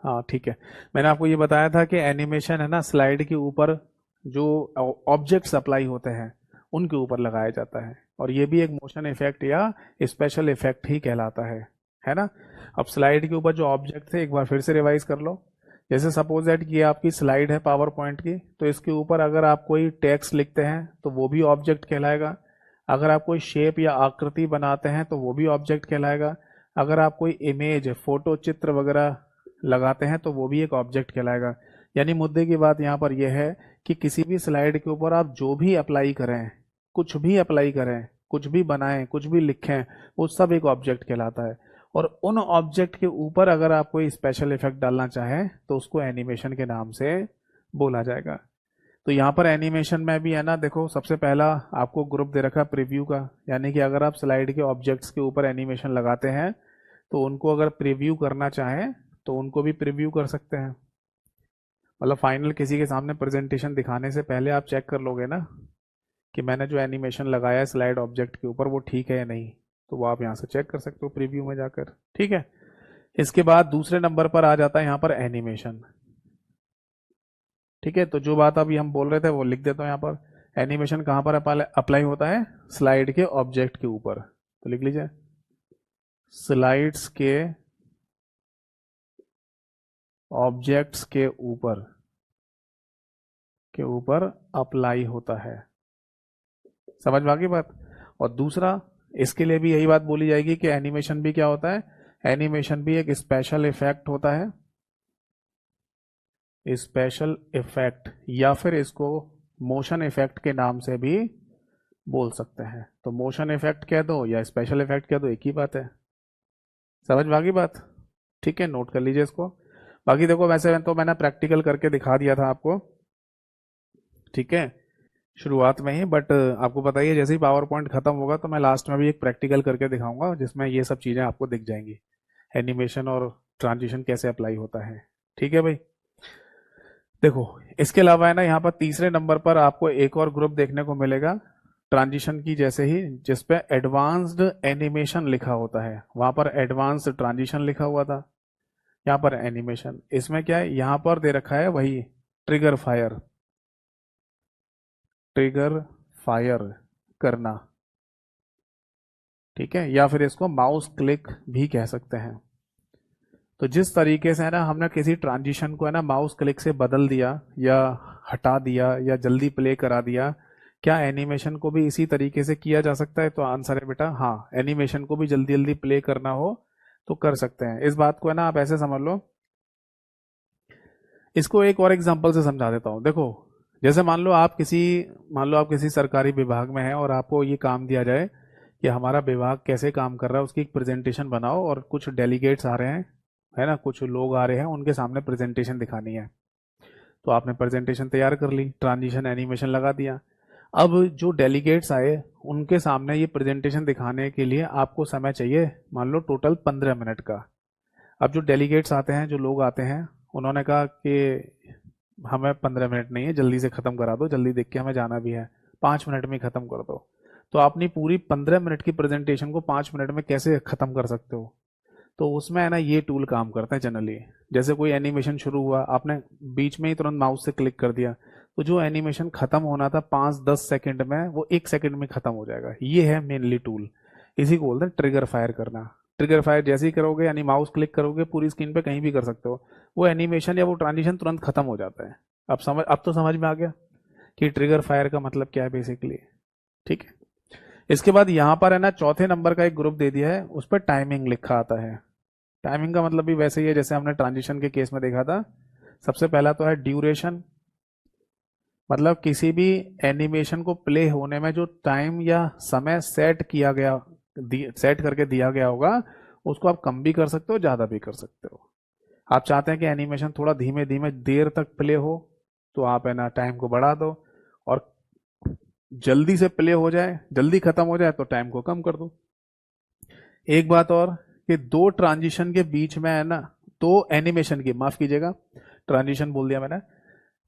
हाँ ठीक है, मैंने आपको ये बताया था कि एनिमेशन है ना स्लाइड के ऊपर जो ऑब्जेक्ट्स अप्लाई होते हैं उनके ऊपर लगाया जाता है, और ये भी एक मोशन इफेक्ट या स्पेशल इफेक्ट ही कहलाता है ना। अब स्लाइड के ऊपर जो ऑब्जेक्ट थे एक बार फिर से रिवाइज कर लो। जैसे सपोज दैट ये आपकी स्लाइड है पावर पॉइंट की, तो इसके ऊपर अगर आप कोई टेक्स्ट लिखते हैं तो वो भी ऑब्जेक्ट कहलाएगा। अगर आप कोई शेप या आकृति बनाते हैं तो वो भी ऑब्जेक्ट कहलाएगा। अगर आप कोई इमेज, फोटो, चित्र वगैरह लगाते हैं तो वो भी एक ऑब्जेक्ट कहलाएगा। यानी मुद्दे की बात यहाँ पर यह है कि किसी भी स्लाइड के ऊपर आप जो भी अप्लाई करें, कुछ भी अप्लाई करें, कुछ भी बनाएं, कुछ भी लिखें, वो सब एक ऑब्जेक्ट कहलाता है। और उन ऑब्जेक्ट के ऊपर अगर आप कोई स्पेशल इफेक्ट डालना चाहें तो उसको एनिमेशन के नाम से बोला जाएगा। तो यहाँ पर एनिमेशन में भी है ना, देखो सबसे पहला आपको ग्रुप दे रखा है प्रीव्यू का, यानी कि अगर आप स्लाइड के ऑब्जेक्ट्स के ऊपर एनिमेशन लगाते हैं तो उनको अगर प्रीव्यू करना चाहें तो उनको भी प्रीव्यू कर सकते हैं। मतलब फाइनल किसी के सामने प्रेजेंटेशन दिखाने से पहले आप चेक कर लोगे ना कि मैंने जो एनिमेशन लगाया है स्लाइड ऑब्जेक्ट के ऊपर वो ठीक है या नहीं, तो वो आप यहाँ से चेक कर सकते हो प्रीव्यू में जाकर। ठीक है, इसके बाद दूसरे नंबर पर आ जाता है यहाँ पर एनिमेशन। ठीक है, तो जो बात अभी हम बोल रहे थे वो लिख देता हूँ यहाँ पर। एनिमेशन कहाँ पर अप्लाई होता है? स्लाइड के ऑब्जेक्ट के ऊपर। तो लिख लीजिए, स्लाइड्स के ऑब्जेक्ट्स के ऊपर अप्लाई होता है। समझ में आ गई बात। और दूसरा, इसके लिए भी यही बात बोली जाएगी कि एनिमेशन भी क्या होता है, एनिमेशन भी एक स्पेशल इफेक्ट होता है, स्पेशल इफेक्ट, या फिर इसको मोशन इफेक्ट के नाम से भी बोल सकते हैं। तो मोशन इफेक्ट कह दो या स्पेशल इफेक्ट कह दो, एक ही बात है। समझ में आ गई बात। ठीक है, नोट कर लीजिए इसको। बाकी देखो वैसे तो मैंने प्रैक्टिकल करके दिखा दिया था आपको, ठीक है, शुरुआत में ही, बट आपको पता ही है जैसे ही पावर पॉइंट खत्म होगा तो मैं लास्ट में भी एक प्रैक्टिकल करके दिखाऊंगा जिसमें ये सब चीज़ें आपको दिख जाएंगी, एनिमेशन और ट्रांजिशन कैसे अप्लाई होता है। ठीक है भाई। देखो इसके अलावा है ना यहाँ पर तीसरे नंबर पर आपको एक और ग्रुप देखने को मिलेगा ट्रांजिशन की जैसे ही, जिसपे एडवांस्ड एनिमेशन लिखा होता है। वहां पर एडवांस्ड ट्रांजिशन लिखा हुआ था, यहाँ पर एनिमेशन। इसमें क्या है, यहाँ पर दे रखा है वही ट्रिगर फायर, ट्रिगर फायर करना। ठीक है, या फिर इसको माउस क्लिक भी कह सकते हैं। तो जिस तरीके से है ना हमने किसी ट्रांजिशन को है ना माउस क्लिक से बदल दिया या हटा दिया या जल्दी प्ले करा दिया, क्या एनिमेशन को भी इसी तरीके से किया जा सकता है? तो आंसर है बेटा हाँ, एनिमेशन को भी जल्दी जल्दी प्ले करना हो तो कर सकते हैं। इस बात को है ना आप ऐसे समझ लो, इसको एक और एग्जांपल से समझा देता हूँ। देखो जैसे मान लो आप किसी सरकारी विभाग में हैं और आपको ये काम दिया जाए कि हमारा विभाग कैसे काम कर रहा है उसकी एक प्रेजेंटेशन बनाओ, और कुछ डेलीगेट्स आ रहे हैं, है ना, कुछ लोग आ रहे हैं, उनके सामने प्रेजेंटेशन दिखानी है। तो आपने प्रेजेंटेशन तैयार कर ली, ट्रांजिशन एनिमेशन लगा दिया। अब जो डेलीगेट्स आए उनके सामने ये प्रेजेंटेशन दिखाने के लिए आपको समय चाहिए, मान लो टोटल 15 मिनट का। अब जो डेलीगेट्स आते हैं, जो लोग आते हैं, उन्होंने कहा कि हमें 15 मिनट नहीं है, जल्दी से ख़त्म करा दो, जल्दी देख के हमें जाना भी है, 5 मिनट में ख़त्म कर दो। तो अपनी पूरी 15 मिनट की प्रेजेंटेशन को 5 मिनट में कैसे ख़त्म कर सकते हो? तो उसमें है ना ये टूल काम करता है जनरली। जैसे कोई एनिमेशन शुरू हुआ, आपने बीच में ही तुरंत माउस से क्लिक कर दिया, तो जो एनिमेशन खत्म होना था 5-10 सेकंड में, वो 1 सेकंड में खत्म हो जाएगा। ये है मेनली टूल। इसी को बोलते हैं ट्रिगर फायर करना। ट्रिगर फायर जैसे ही करोगे, यानी माउस क्लिक करोगे, पूरी स्क्रीन पे कहीं भी कर सकते हो, वो एनिमेशन या वो ट्रांजिशन तुरंत खत्म हो जाता है। अब तो समझ में आ गया कि ट्रिगर फायर का मतलब क्या है बेसिकली। ठीक है। इसके बाद यहाँ पर है ना चौथे नंबर का एक ग्रुप दे दिया है, उस पर टाइमिंग लिखा आता है। टाइमिंग का मतलब भी वैसे ही है जैसे हमने ट्रांजिशन के केस में देखा था। सबसे पहला तो है ड्यूरेशन, मतलब किसी भी एनिमेशन को प्ले होने में जो टाइम या समय सेट किया गया, सेट करके दिया गया होगा, उसको आप कम भी कर सकते हो, ज़्यादा भी कर सकते हो। आप चाहते हैं कि एनिमेशन थोड़ा धीमे धीमे देर तक प्ले हो, तो आप है ना टाइम को बढ़ा दो, और जल्दी से प्ले हो जाए, जल्दी खत्म हो जाए, तो टाइम को कम कर दो। एक बात और, कि दो ट्रांजिशन के बीच में है ना, दो एनिमेशन की, माफ कीजिएगा ट्रांजिशन बोल दिया मैंने,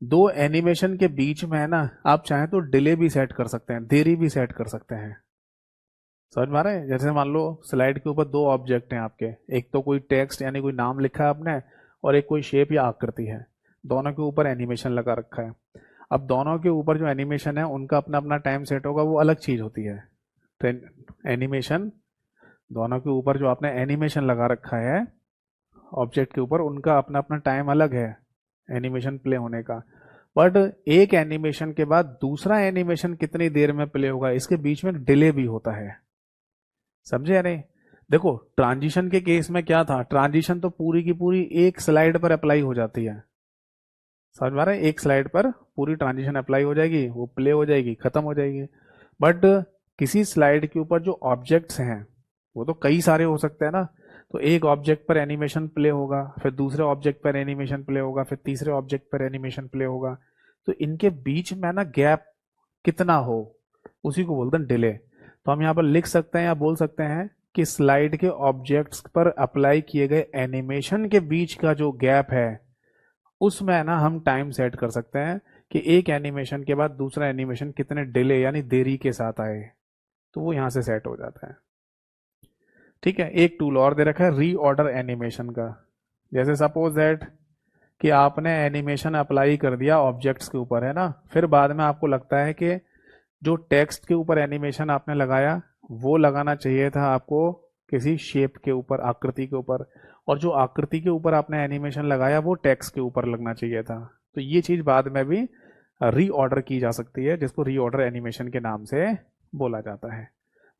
दो एनिमेशन के बीच में है ना, आप चाहें तो डिले भी सेट कर सकते हैं, देरी भी सेट कर सकते हैं। समझ में आ रहा है? जैसे मान लो स्लाइड के ऊपर दो ऑब्जेक्ट हैं आपके, एक तो कोई टेक्स्ट यानी कोई नाम लिखा है आपने, और एक कोई शेप या आकृति है। दोनों के ऊपर एनिमेशन लगा रखा है। अब दोनों के ऊपर जो एनिमेशन है उनका अपना अपना टाइम सेट होगा, वो अलग चीज होती है। तो एनिमेशन, दोनों के ऊपर जो आपने एनिमेशन लगा रखा है ऑब्जेक्ट के ऊपर, उनका अपना अपना टाइम अलग है एनिमेशन प्ले होने का। बट एक एनिमेशन के बाद दूसरा एनिमेशन कितनी देर में प्ले होगा, इसके बीच में डिले भी होता है। समझे या नहीं? देखो ट्रांजिशन के केस में क्या था, ट्रांजिशन तो पूरी की पूरी एक स्लाइड पर अप्लाई हो जाती है। समझ में आ रहा है? एक स्लाइड पर पूरी ट्रांजिशन अप्लाई हो जाएगी, वो प्ले हो जाएगी, खत्म हो जाएगी। बट किसी स्लाइड के ऊपर जो ऑब्जेक्ट्स हैं, वो तो कई सारे हो सकते हैं ना। तो एक ऑब्जेक्ट पर एनिमेशन प्ले होगा, फिर दूसरे ऑब्जेक्ट पर एनिमेशन प्ले होगा, फिर तीसरे ऑब्जेक्ट पर एनिमेशन प्ले होगा। तो इनके बीच में ना गैप कितना हो, उसी को बोलते हैं डिले। तो हम यहाँ पर लिख सकते हैं या बोल सकते हैं कि स्लाइड के ऑब्जेक्ट्स पर अप्लाई किए गए एनिमेशन के बीच का जो गैप है, उसमें ना हम टाइम सेट कर सकते हैं कि एक एनिमेशन के बाद दूसरा एनिमेशन कितने डिले यानी देरी के साथ आए, तो वो यहाँ से सेट हो जाता है। ठीक है। एक टूल और दे रखा है रीऑर्डर एनिमेशन का। जैसे सपोज दैट कि आपने एनिमेशन अप्लाई कर दिया ऑब्जेक्ट्स के ऊपर, है ना, फिर बाद में आपको लगता है कि जो टेक्स्ट के ऊपर एनिमेशन आपने लगाया, वो लगाना चाहिए था आपको किसी शेप के ऊपर, आकृति के ऊपर, और जो आकृति के ऊपर आपने एनिमेशन लगाया वो टेक्स्ट के ऊपर लगना चाहिए था। तो ये चीज़ बाद में भी रीऑर्डर की जा सकती है, जिसको रीऑर्डर एनिमेशन के नाम से बोला जाता है।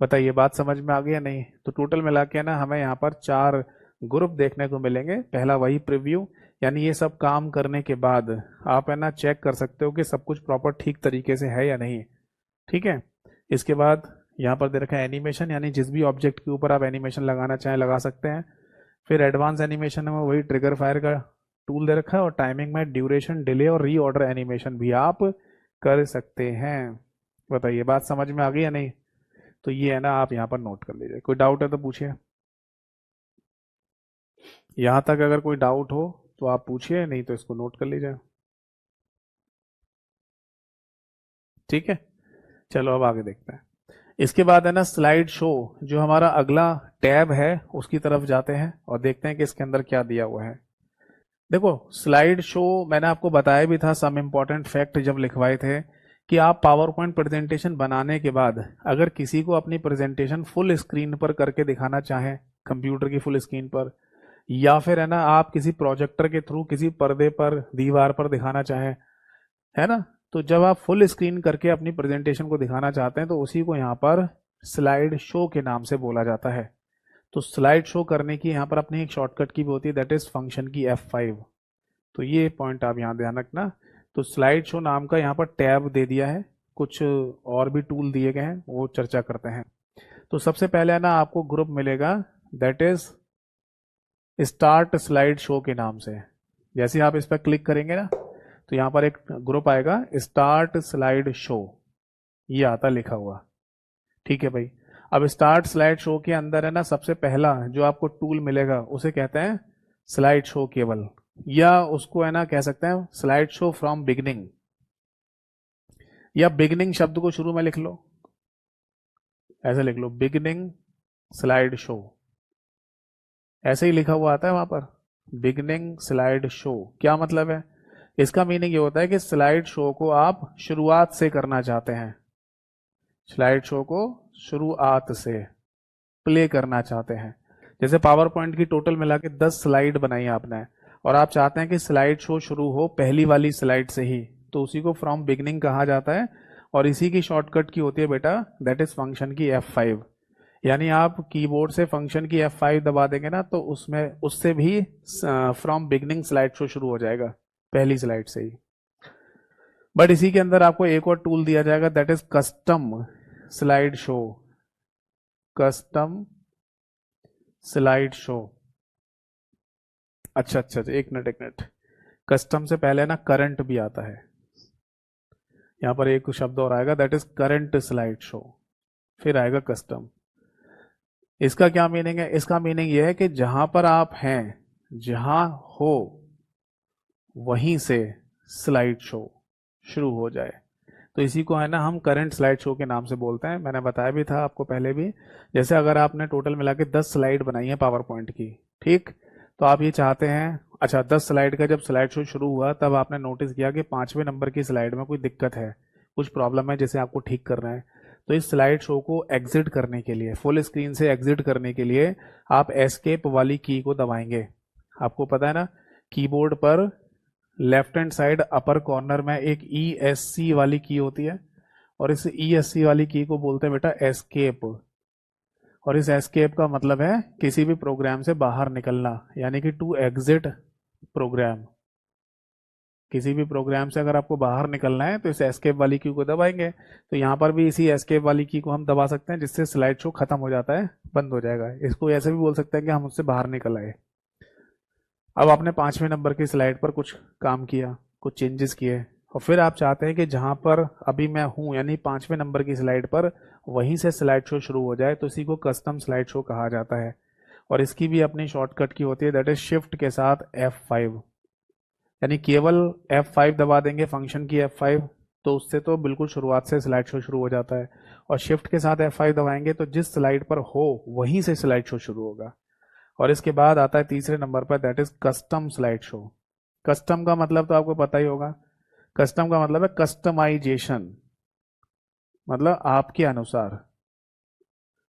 बताइए बात समझ में आ गई या नहीं? तो टोटल मिला के ना हमें यहाँ पर 4 ग्रुप देखने को मिलेंगे। पहला वही प्रीव्यू, यानी ये सब काम करने के बाद आप है ना चेक कर सकते हो कि सब कुछ प्रॉपर ठीक तरीके से है या नहीं। ठीक है। इसके बाद यहाँ पर दे रखा है एनिमेशन, यानी जिस भी ऑब्जेक्ट के ऊपर आप एनिमेशन लगाना चाहें लगा सकते हैं। फिर एडवांस एनिमेशन में वही ट्रिगर फायर का टूल दे रखा है, और टाइमिंग में ड्यूरेशन, डिले और रीऑर्डर एनिमेशन भी आप कर सकते हैं। बताइए बात समझ में आ गई या नहीं? तो ये है ना, आप यहाँ पर नोट कर लीजिए। कोई डाउट है तो पूछिए। यहाँ तक अगर कोई डाउट हो तो आप पूछिए, नहीं तो इसको नोट कर लीजिए। ठीक है। चलो अब आगे देखते हैं। इसके बाद है ना स्लाइड शो, जो हमारा अगला टैब है, उसकी तरफ जाते हैं और देखते हैं कि इसके अंदर क्या दिया हुआ है। देखो स्लाइड शो मैंने आपको बताया भी था, सम इम्पोर्टेंट फैक्ट जब लिखवाए थे, कि आप पावर पॉइंट प्रेजेंटेशन बनाने के बाद अगर किसी को अपनी प्रेजेंटेशन फुल स्क्रीन पर करके दिखाना चाहें, कंप्यूटर की फुल स्क्रीन पर, या फिर है ना आप किसी प्रोजेक्टर के थ्रू किसी पर्दे पर, दीवार पर दिखाना चाहें, है ना, तो जब आप फुल स्क्रीन करके अपनी प्रेजेंटेशन को दिखाना चाहते हैं, तो उसी को यहाँ पर स्लाइड शो के नाम से बोला जाता है। तो स्लाइड शो करने की यहाँ पर अपनी एक शॉर्टकट की भी होती है, दैट इज फंक्शन की F5। तो ये पॉइंट आप यहाँ ध्यान रखना। तो स्लाइड शो नाम का यहाँ पर टैब दे दिया है, कुछ और भी टूल दिए गए हैं, वो चर्चा करते हैं। तो सबसे पहले है ना आपको ग्रुप मिलेगा, that is start slide show के नाम से। जैसे आप इस पर क्लिक करेंगे ना, तो यहाँ पर एक ग्रुप आएगा स्टार्ट स्लाइड शो। ये आता लिखा हुआ। ठीक है भाई। अब स्टार्ट स्लाइड शो के अंदर है ना, सबसे पहला जो आपको टूल मिलेगा उसे कहते हैं स्लाइड शो केबल, या उसको है ना कह सकते हैं स्लाइड शो फ्रॉम बिगनिंग, या बिगनिंग शब्द को शुरू में लिख लो, ऐसे लिख लो बिगनिंग स्लाइड शो, ऐसे ही लिखा हुआ आता है वहां पर बिगनिंग स्लाइड शो। क्या मतलब है? इसका मीनिंग ये होता है कि स्लाइड शो को आप शुरुआत से करना चाहते हैं, स्लाइड शो को शुरुआत से प्ले करना चाहते हैं। जैसे पावर पॉइंट की टोटल मिला के 10 स्लाइड बनाई आपने, और आप चाहते हैं कि स्लाइड शो शुरू हो पहली वाली स्लाइड से ही, तो उसी को फ्रॉम बिगनिंग कहा जाता है। और इसी की शॉर्टकट की होती है बेटा, दैट इज फंक्शन की F5। यानी आप कीबोर्ड से फंक्शन की F5 दबा देंगे ना, तो उसमें उससे भी फ्रॉम बिगनिंग स्लाइड शो शुरू हो जाएगा, पहली स्लाइड से ही। बट इसी के अंदर आपको एक और टूल दिया जाएगा, that is custom slide show, custom slide show. अच्छा अच्छा अच्छा, एक मिनट एक मिनट, कस्टम से पहले ना करंट भी आता है, यहां पर एक शब्द और आएगा, that is current slide show, फिर आएगा कस्टम। इसका क्या मीनिंग है? इसका मीनिंग यह है कि जहां पर आप हैं, जहां हो, वहीं से स्लाइड शो शुरू हो जाए, तो इसी को है ना हम करंट स्लाइड शो के नाम से बोलते हैं। मैंने बताया भी था आपको पहले भी, जैसे अगर आपने टोटल मिला के 10 स्लाइड बनाई है पावर पॉइंट की, ठीक, तो आप ये चाहते हैं, अच्छा 10 स्लाइड का जब स्लाइड शो शुरू हुआ तब आपने नोटिस किया कि 5वें नंबर की स्लाइड में कोई दिक्कत है, कुछ प्रॉब्लम है जिसे आपको ठीक करना है, तो इस स्लाइड शो को एग्जिट करने के लिए, फुल स्क्रीन से एग्जिट करने के लिए आप एस्केप वाली की को दबाएंगे। आपको पता है ना, कीबोर्ड पर left hand side upper corner में एक ESC वाली की होती है, और इस ESC वाली की को बोलते हैं बेटा एस्केप। और इस एस्केप का मतलब है किसी भी प्रोग्राम से बाहर निकलना, यानी कि टू एग्जिट प्रोग्राम। किसी भी प्रोग्राम से अगर आपको बाहर निकलना है तो इस एस्केप वाली की को दबाएंगे। तो यहाँ पर भी इसी एस्केप वाली की को हम दबा सकते हैं, जिससे स्लाइड शो खत्म हो जाता है, बंद हो जाएगा। इसको ऐसे भी बोल सकते हैं कि हम उससे बाहर निकल आए। अब आपने 5वें नंबर की स्लाइड पर कुछ काम किया, कुछ चेंजेस किए, और फिर आप चाहते हैं कि जहां पर अभी मैं हूं, यानी 5वें नंबर की स्लाइड पर, वहीं से स्लाइड शो शुरू हो जाए, तो इसी को कस्टम स्लाइड शो कहा जाता है। और इसकी भी अपनी शॉर्टकट की होती है, दैट इज शिफ्ट के साथ F5। यानी केवल F5 दबा देंगे, फंक्शन की F5, तो उससे तो बिल्कुल शुरुआत से स्लाइड शो शुरू हो जाता है। और शिफ्ट के साथ F5 दबाएंगे तो जिस स्लाइड पर हो वहीं से स्लाइड शो शुरू होगा। और इसके बाद आता है तीसरे नंबर पर, that is custom slide show. Custom का मतलब तो आपको पता ही होगा, कस्टम का मतलब है कस्टमाइजेशन, मतलब आपके अनुसार।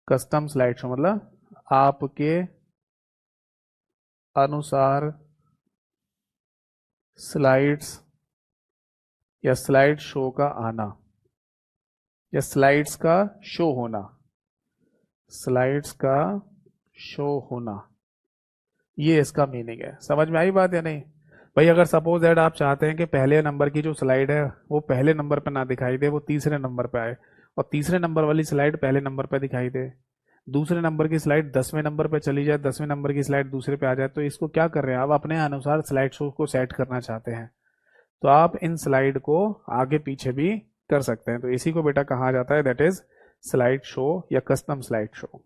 कस्टम स्लाइड शो मतलब आपके अनुसार स्लाइड्स या स्लाइड शो का आना, या स्लाइड्स का शो होना, स्लाइड्स का शो होना, ये इसका मीनिंग है। समझ में आई बात या नहीं? भाई अगर सपोज दैट आप चाहते हैं कि पहले नंबर की जो स्लाइड है वो पहले नंबर पर ना दिखाई दे, वो तीसरे नंबर पे आए, और तीसरे नंबर वाली स्लाइड पहले नंबर पे दिखाई दे, दूसरे नंबर की स्लाइड 10वें नंबर पे चली जाए, 10वें नंबर की स्लाइड दूसरे पे आ जाए, तो इसको क्या कर रहे हैं आप? अपने अनुसार स्लाइड शो को सेट करना चाहते हैं, तो आप इन स्लाइड को आगे पीछे भी कर सकते हैं। तो इसी को बेटा कहा जाता है, दैट इज स्लाइड शो या कस्टम स्लाइड शो।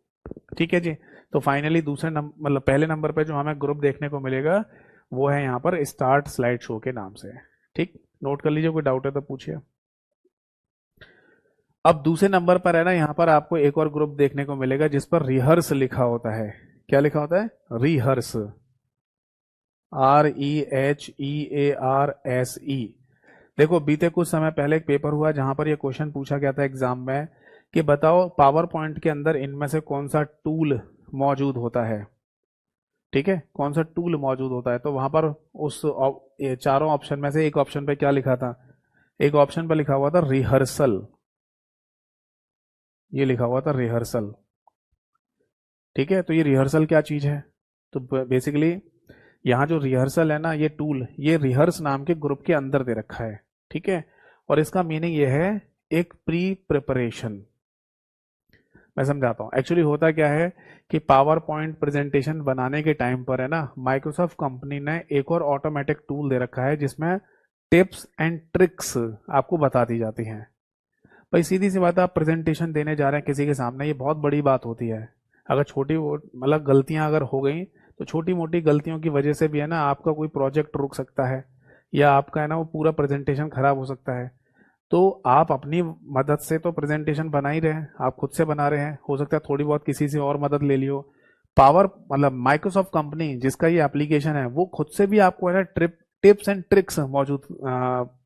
ठीक है जी। तो फाइनली दूसरे नंबर, मतलब पहले नंबर पे जो हमें ग्रुप देखने को मिलेगा वो है यहाँ पर स्टार्ट स्लाइड शो के नाम से। ठीक, नोट कर लीजिए, कोई डाउट है तो पूछिए। अब दूसरे नंबर पर है ना, यहाँ पर आपको एक और ग्रुप देखने को मिलेगा जिस पर रिहर्स लिखा होता है। क्या लिखा होता है? Rehearse, REHEARSE। देखो बीते कुछ समय पहले एक पेपर हुआ जहां पर यह क्वेश्चन पूछा गया था एग्जाम में कि बताओ पावर पॉइंट के अंदर इनमें से कौन सा टूल मौजूद होता है। ठीक है, कौन सा टूल मौजूद होता है? तो वहां पर उस ये चारों ऑप्शन में से एक ऑप्शन पे क्या लिखा था? एक ऑप्शन पे लिखा हुआ था रिहर्सल, ये लिखा हुआ था रिहर्सल। ठीक है, तो ये रिहर्सल क्या चीज है? तो बेसिकली यहाँ जो रिहर्सल है ना, ये टूल, ये रिहर्स नाम के ग्रुप के अंदर दे रखा है। ठीक है, और इसका मीनिंग ये है एक प्री प्रिपरेशन। मैं समझाता हूँ। एक्चुअली होता क्या है कि पावर पॉइंट प्रेजेंटेशन बनाने के टाइम पर है ना, माइक्रोसॉफ्ट कंपनी ने एक और ऑटोमेटिक टूल दे रखा है जिसमें टिप्स एंड ट्रिक्स आपको बता दी जाती हैं। भाई सीधी सी बात है, आप प्रेजेंटेशन देने जा रहे हैं किसी के सामने, ये बहुत बड़ी बात होती है। अगर छोटी मतलब गलतियां अगर हो गई, तो छोटी मोटी गलतियों की वजह से भी है ना आपका कोई प्रोजेक्ट रुक सकता है, या आपका है ना वो पूरा प्रेजेंटेशन खराब हो सकता है। तो आप अपनी मदद से तो प्रेजेंटेशन बना ही रहे हैं, आप खुद से बना रहे हैं, हो सकता है थोड़ी बहुत किसी से और मदद ले लियो। पावर मतलब माइक्रोसॉफ्ट कंपनी जिसका ये एप्लीकेशन है, वो खुद से भी आपको है ना टिप्स एंड ट्रिक्स मौजूद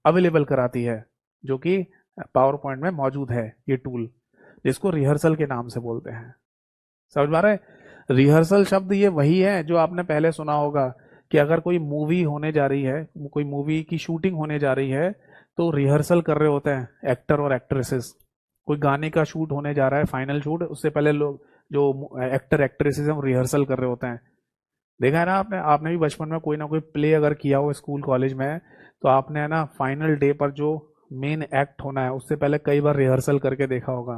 अवेलेबल कराती है, जो कि पावर पॉइंट में मौजूद है ये टूल, जिसको रिहर्सल के नाम से बोलते हैं। समझ में आ रहा है? रिहर्सल शब्द ये वही है जो आपने पहले सुना होगा, कि अगर कोई मूवी होने जा रही है, कोई मूवी की शूटिंग होने जा रही है, तो रिहर्सल कर रहे होते हैं एक्टर और एक्ट्रेसेस। कोई गाने का शूट होने जा रहा है, फाइनल शूट, उससे पहले लोग जो एक्टर एक्ट्रेसेस हैं वो रिहर्सल कर रहे होते हैं। देखा है ना आपने, आपने भी बचपन में कोई ना कोई प्ले अगर किया हो स्कूल कॉलेज में, तो आपने है ना फाइनल डे पर जो मेन एक्ट होना है उससे पहले कई बार रिहर्सल करके देखा होगा।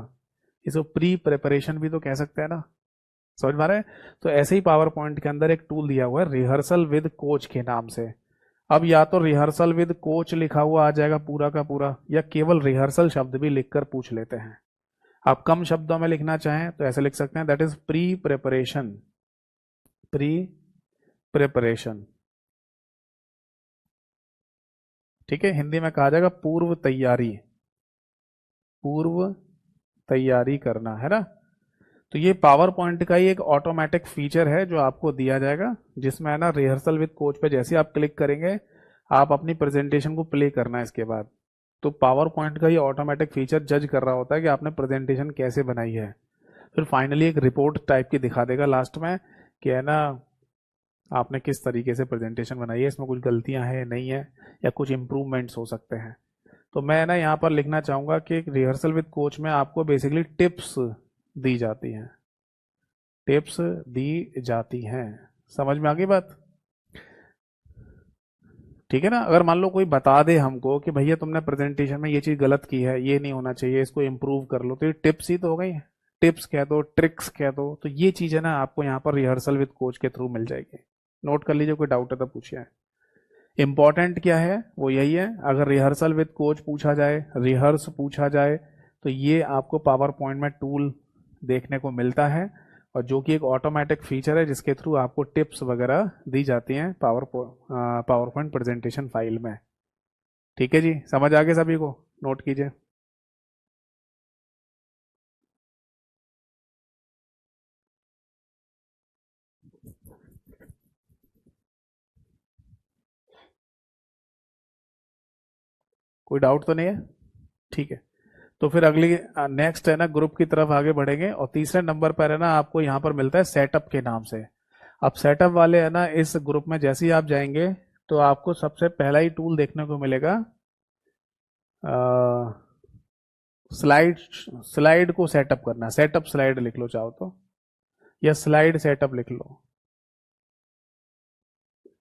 इसको प्री प्रिपरेशन भी तो कह सकते हैं ना। समझ में आ रहा है? तो ऐसे ही पावर पॉइंट के अंदर एक टूल दिया हुआ है रिहर्सल विद कोच के नाम से। अब या तो रिहर्सल विद कोच लिखा हुआ आ जाएगा पूरा का पूरा, या केवल रिहर्सल शब्द भी लिखकर पूछ लेते हैं। आप कम शब्दों में लिखना चाहें तो ऐसे लिख सकते हैं, that is pre preparation. Pre preparation, ठीक है, हिंदी में कहा जाएगा पूर्व तैयारी। पूर्व तैयारी करना है ना। तो ये पावर पॉइंट का ही एक ऑटोमेटिक फीचर है जो आपको दिया जाएगा, जिसमें है ना रिहर्सल विद कोच पे जैसे आप क्लिक करेंगे, आप अपनी प्रेजेंटेशन को प्ले करना है इसके बाद। तो पावर पॉइंट का ये ऑटोमेटिक फीचर जज कर रहा होता है कि आपने प्रेजेंटेशन कैसे बनाई है। फिर फाइनली एक रिपोर्ट टाइप की दिखा देगा लास्ट में, कि है ना आपने किस तरीके से प्रेजेंटेशन बनाई है, इसमें कुछ गलतियां हैं नहीं है, या कुछ इंप्रूवमेंट्स हो सकते हैं। तो मैं ना यहाँ पर लिखना चाहूंगा कि रिहर्सल विद कोच में आपको बेसिकली टिप्स दी जाती हैं। टिप्स दी जाती हैं। समझ में आ गई बात? ठीक है ना। अगर मान लो कोई बता दे हमको कि भैया तुमने प्रेजेंटेशन में ये चीज गलत की है, ये नहीं होना चाहिए, इसको इम्प्रूव कर लो, तो ये टिप्स ही तो हो गई। टिप्स कह दो, ट्रिक्स कह दो, तो ये चीज है ना आपको यहाँ पर रिहर्सल विद कोच के थ्रू मिल जाएगी। नोट कर लीजिए, कोई डाउट है तो पूछिए। इंपॉर्टेंट क्या है वो यही है, अगर रिहर्सल विद कोच पूछा जाए, रिहर्स पूछा जाए, तो ये आपको पावर पॉइंट में टूल देखने को मिलता है, और जो कि एक ऑटोमेटिक फीचर है जिसके थ्रू आपको टिप्स वगैरह दी जाती हैं पावर पॉइंट प्रेजेंटेशन फाइल में। ठीक है जी, समझ आ गए सभी को? नोट कीजिए। कोई डाउट तो नहीं है? ठीक है। तो फिर अगली नेक्स्ट है ना ग्रुप की तरफ आगे बढ़ेंगे, और तीसरे नंबर पर है ना आपको यहाँ पर मिलता है सेटअप के नाम से। अब सेटअप वाले है ना इस ग्रुप में जैसे ही आप जाएंगे, तो आपको सबसे पहला ही टूल देखने को मिलेगा, स्लाइड। स्लाइड को सेटअप करना, सेटअप स्लाइड लिख लो चाहो तो, या स्लाइड सेटअप लिख लो।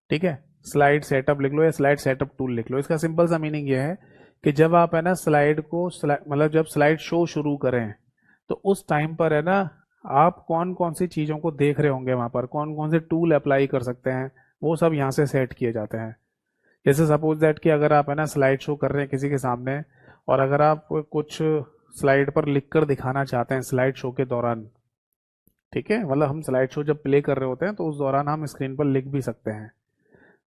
ठीक है, स्लाइड सेटअप लिख लो या स्लाइड सेटअप टूल लिख लो। इसका सिंपल सा मीनिंग ये है कि जब आप है ना स्लाइड को मतलब जब स्लाइड शो शुरू करें, तो उस टाइम पर है ना आप कौन कौन सी चीज़ों को देख रहे होंगे, वहां पर कौन कौन से टूल अप्लाई कर सकते हैं, वो सब यहाँ से सेट किए जाते हैं। जैसे सपोज दैट कि अगर आप है ना स्लाइड शो कर रहे हैं किसी के सामने, और अगर आप कुछ स्लाइड पर लिख कर दिखाना चाहते हैं स्लाइड शो के दौरान, ठीक है, मतलब हम स्लाइड शो जब प्ले कर रहे होते हैं तो उस दौरान हम स्क्रीन पर लिख भी सकते हैं।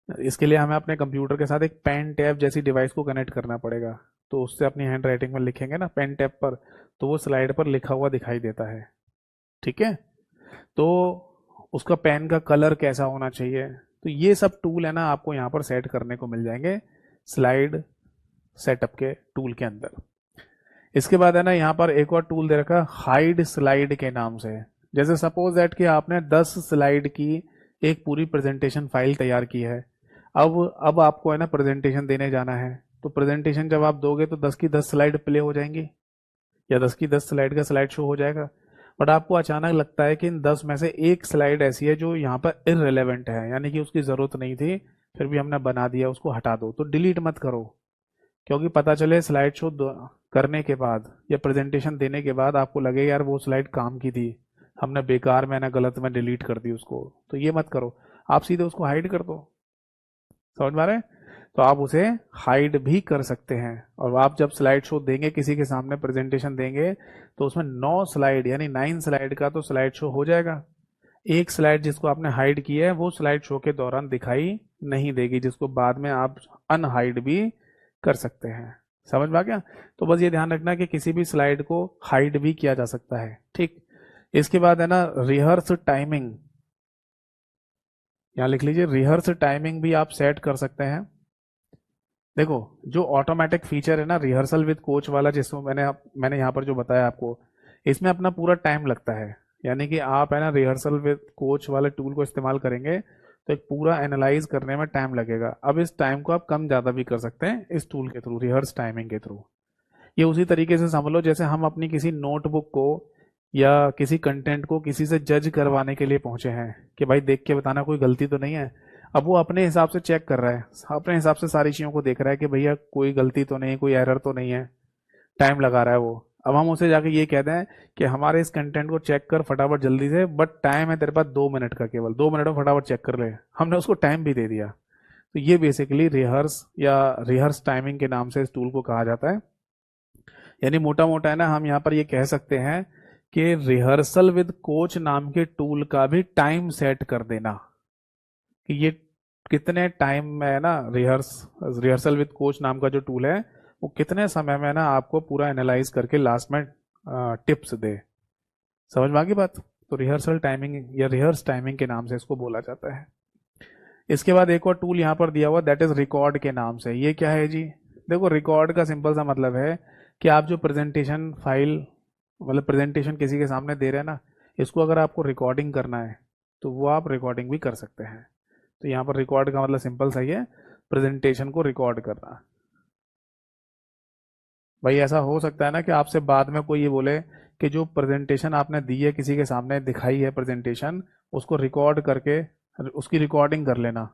इसके लिए हमें अपने कंप्यूटर के साथ एक पेन टैब जैसी डिवाइस को कनेक्ट करना पड़ेगा, तो उससे अपनी हैंड राइटिंग में लिखेंगे ना पेन टैब पर, तो वो स्लाइड पर लिखा हुआ दिखाई देता है। ठीक है। तो उसका पेन का कलर कैसा होना चाहिए, तो ये सब टूल है ना आपको यहाँ पर सेट करने को मिल जाएंगे स्लाइड सेटअप के टूल के अंदर। इसके बाद है ना यहाँ पर एक और टूल दे रखा हाइड स्लाइड के नाम से। जैसे सपोज दैट कि आपने 10 स्लाइड की एक पूरी प्रेजेंटेशन फाइल तैयार की है। अब आपको है ना प्रेजेंटेशन देने जाना है, तो प्रेजेंटेशन जब आप दोगे तो 10 की 10 स्लाइड प्ले हो जाएंगी, या 10 की 10 स्लाइड का स्लाइड शो हो जाएगा। बट आपको अचानक लगता है कि इन 10 में से एक स्लाइड ऐसी है जो यहाँ पर इररिलेवेंट है, यानी कि उसकी जरूरत नहीं थी, फिर भी हमने बना दिया, उसको हटा दो। तो डिलीट मत करो, क्योंकि पता चले स्लाइड शो करने के बाद या प्रेजेंटेशन देने के बाद आपको लगे यार वो स्लाइड काम की थी, हमने बेकार में ना गलत में डिलीट कर दी उसको, तो ये मत करो, आप सीधे उसको हाइड कर दो। समझ में आ रहा है? तो आप उसे हाइड भी कर सकते हैं। और आप जब स्लाइड शो देंगे, किसी के सामने प्रेजेंटेशन देंगे, तो उसमें 9 स्लाइड यानी 9 स्लाइड का तो स्लाइड शो हो जाएगा। एक स्लाइड जिसको आपने हाइड किया है वो स्लाइड शो के दौरान दिखाई नहीं देगी, जिसको बाद में आप अनहाइड भी कर सकते हैं। समझ में आ गया? तो बस ये ध्यान रखना कि किसी भी स्लाइड को हाइड भी किया जा सकता है। ठीक। इसके बाद है ना रिहर्स टाइमिंग, यहाँ लिख लीजिए, रिहर्स टाइमिंग भी आप सेट कर सकते हैं। देखो, जो ऑटोमेटिक फीचर है ना रिहर्सल विद कोच वाला, जिसमें मैंने यहाँ पर जो बताया आपको, इसमें अपना पूरा टाइम लगता है। यानी कि आप है ना रिहर्सल विद कोच वाले टूल को इस्तेमाल करेंगे तो एक पूरा एनालाइज करने में टाइम लगेगा। अब इस टाइम को आप कम ज़्यादा भी कर सकते हैं इस टूल के थ्रू, रिहर्स टाइमिंग के थ्रू। ये उसी तरीके से समझ लो जैसे हम अपनी किसी नोटबुक को या किसी कंटेंट को किसी से जज करवाने के लिए पहुंचे हैं कि भाई देख के बताना कोई गलती तो नहीं है। अब वो अपने हिसाब से चेक कर रहा है, अपने हिसाब से सारी चीज़ों को देख रहा है कि भैया कोई गलती तो नहीं, कोई एरर तो नहीं है, टाइम लगा रहा है वो। अब हम उसे जाके ये कहते हैं कि हमारे इस कंटेंट को चेक कर फटाफट जल्दी से, बट टाइम है तेरे पास 2 मिनट का, केवल 2 मिनट में फटाफट चेक कर ले। हमने उसको टाइम भी दे दिया। तो ये बेसिकली रिहर्स या रिहर्स टाइमिंग के नाम से इस टूल को कहा जाता है। यानी मोटा मोटा है ना हम यहाँ पर ये कह सकते हैं कि रिहर्सल विद कोच नाम के टूल का भी टाइम सेट कर देना कि ये कितने टाइम में है ना रिहर्सल विद कोच नाम का जो टूल है वो कितने समय में ना आपको पूरा एनालाइज करके लास्ट में टिप्स दे। समझ में आ गई बात? तो रिहर्सल टाइमिंग या रिहर्स टाइमिंग के नाम से इसको बोला जाता है। इसके बाद एक और टूल यहाँ पर दिया हुआ, दैट इज रिकॉर्ड के नाम से। ये क्या है जी? देखो, रिकॉर्ड का सिंपल सा मतलब है कि आप जो प्रेजेंटेशन फाइल, मतलब प्रेजेंटेशन किसी के सामने दे रहे हैं ना, इसको अगर आपको रिकॉर्डिंग करना है तो वो आप रिकॉर्डिंग भी कर सकते हैं। तो यहाँ पर रिकॉर्ड का मतलब सिंपल सा ही है, प्रेजेंटेशन को रिकॉर्ड करना। भाई ऐसा हो सकता है ना कि आपसे बाद में कोई ये बोले कि जो प्रेजेंटेशन आपने दी है, किसी के सामने दिखाई है प्रेजेंटेशन, उसको रिकॉर्ड करके उसकी रिकॉर्डिंग कर लेना,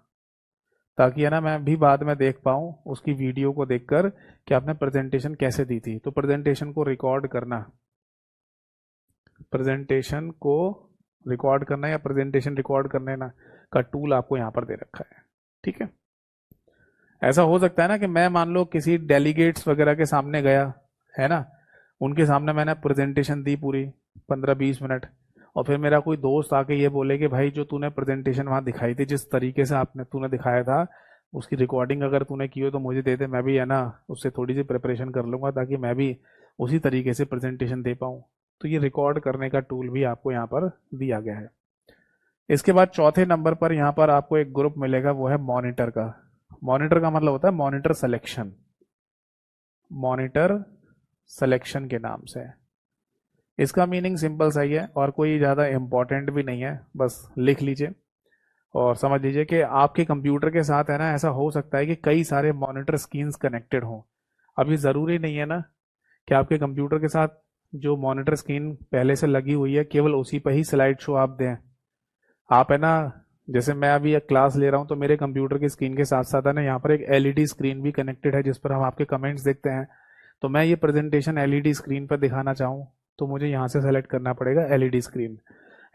ताकि है ना मैं भी बाद में देख पाऊँ उसकी वीडियो को देखकर कि आपने प्रेजेंटेशन कैसे दी थी। तो प्रेजेंटेशन को रिकॉर्ड करना, प्रेजेंटेशन को रिकॉर्ड करना या प्रेजेंटेशन रिकॉर्ड करने ना का टूल आपको यहाँ पर दे रखा है। ठीक है। ऐसा हो सकता है ना कि मैं मान लो किसी डेलीगेट्स वगैरह के सामने गया, है ना, उनके सामने मैंने प्रेजेंटेशन दी पूरी 15-20 मिनट, और फिर मेरा कोई दोस्त आके ये बोले कि भाई जो तूने प्रेजेंटेशन वहाँ दिखाई थी, जिस तरीके से आपने तूने दिखाया था, उसकी रिकॉर्डिंग अगर तूने की हो तो मुझे दे दे, मैं भी है ना उससे थोड़ी सी प्रिपरेशन कर लूंगा ताकि मैं भी उसी तरीके से प्रेजेंटेशन दे पाऊँ। तो ये रिकॉर्ड करने का टूल भी आपको यहाँ पर दिया गया है। इसके बाद चौथे नंबर पर यहाँ पर आपको एक ग्रुप मिलेगा, वो है मॉनिटर का। मॉनिटर का मतलब होता है मॉनिटर सिलेक्शन, मॉनिटर सिलेक्शन के नाम से। इसका मीनिंग सिंपल सा ही है और कोई ज़्यादा इम्पोर्टेंट भी नहीं है, बस लिख लीजिए और समझ लीजिए कि आपके कंप्यूटर के साथ है ना ऐसा हो सकता है कि कई सारे मॉनिटर स्क्रीन्स कनेक्टेड हों। अभी ज़रूरी नहीं है ना कि आपके कंप्यूटर के साथ जो मॉनिटर स्क्रीन पहले से लगी हुई है केवल उसी पर ही स्लाइड शो आप दें। आप है ना, जैसे मैं अभी एक क्लास ले रहा हूँ तो मेरे कंप्यूटर की स्क्रीन के साथ साथ है ना यहाँ पर एक एलईडी स्क्रीन भी कनेक्टेड है जिस पर हम आपके कमेंट्स देखते हैं। तो मैं ये प्रेजेंटेशन एलईडी स्क्रीन पर दिखाना चाहूँ तो मुझे यहाँ से सेलेक्ट करना पड़ेगा एलईडी स्क्रीन।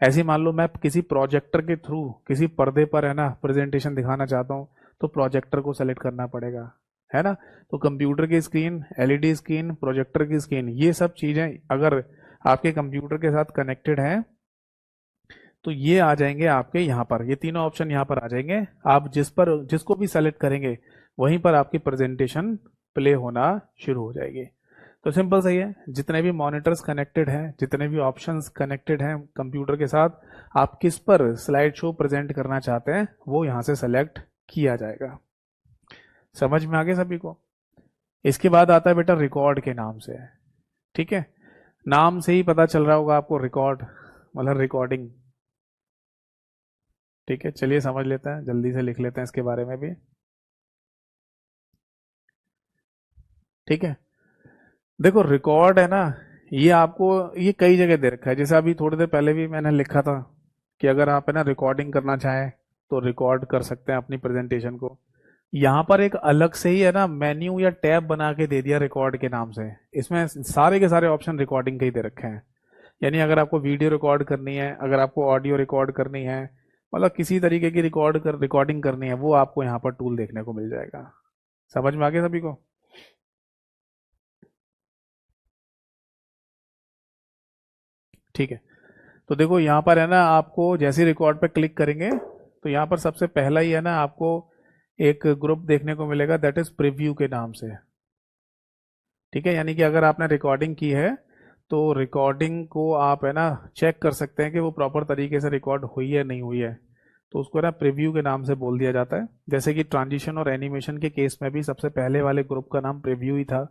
ऐसे ही मान लो मैं किसी प्रोजेक्टर के थ्रू किसी पर्दे पर है ना प्रेजेंटेशन दिखाना चाहता हूँ तो प्रोजेक्टर को सेलेक्ट करना पड़ेगा, है ना। तो कंप्यूटर की स्क्रीन, एलईडी स्क्रीन, प्रोजेक्टर की स्क्रीन, ये सब चीज़ें अगर आपके कंप्यूटर के साथ कनेक्टेड हैं तो ये आ जाएंगे आपके यहाँ पर, ये तीनों ऑप्शन यहाँ पर आ जाएंगे। आप जिसको भी सेलेक्ट करेंगे वहीं पर आपकी प्रेजेंटेशन प्ले होना शुरू हो जाएगी। तो सिंपल सही है, जितने भी मॉनिटर्स कनेक्टेड हैं, जितने भी ऑप्शंस कनेक्टेड हैं कंप्यूटर के साथ, आप किस पर स्लाइड शो प्रेजेंट करना चाहते हैं वो यहाँ से सेलेक्ट किया जाएगा। समझ में आ गया सभी को? इसके बाद आता है बेटा रिकॉर्ड के नाम से। ठीक है, नाम से ही पता चल रहा होगा आपको, रिकॉर्ड मतलब रिकॉर्डिंग। ठीक है, चलिए समझ लेते हैं, जल्दी से लिख लेते हैं इसके बारे में भी। ठीक है, देखो रिकॉर्ड है ना, ये आपको ये कई जगह दे रखा है। जैसे अभी थोड़ी देर पहले भी मैंने लिखा था कि अगर आप है ना रिकॉर्डिंग करना चाहें तो रिकॉर्ड कर सकते हैं अपनी प्रेजेंटेशन को। यहाँ पर एक अलग से ही है ना मेन्यू या टैब बना के दे दिया रिकॉर्ड के नाम से। इसमें सारे के सारे ऑप्शन रिकॉर्डिंग के ही दे रखे हैं। यानी अगर आपको वीडियो रिकॉर्ड करनी है, अगर आपको ऑडियो रिकॉर्ड करनी है, मतलब किसी तरीके की रिकॉर्डिंग करनी है, वो आपको यहाँ पर टूल देखने को मिल जाएगा। समझ में आ गया सभी को? ठीक है। तो देखो यहाँ पर है ना, आपको जैसे रिकॉर्ड पे क्लिक करेंगे तो यहाँ पर सबसे पहला ही है ना, आपको एक ग्रुप देखने को मिलेगा, दैट इज प्रीव्यू के नाम से। ठीक है, यानी कि अगर आपने रिकॉर्डिंग की है तो रिकॉर्डिंग को आप है ना चेक कर सकते हैं कि वो प्रॉपर तरीके से रिकॉर्ड हुई है नहीं हुई है, तो उसको ना प्रीव्यू के नाम से बोल दिया जाता है। जैसे कि ट्रांजिशन और एनिमेशन के केस में भी सबसे पहले वाले ग्रुप का नाम प्रीव्यू ही था,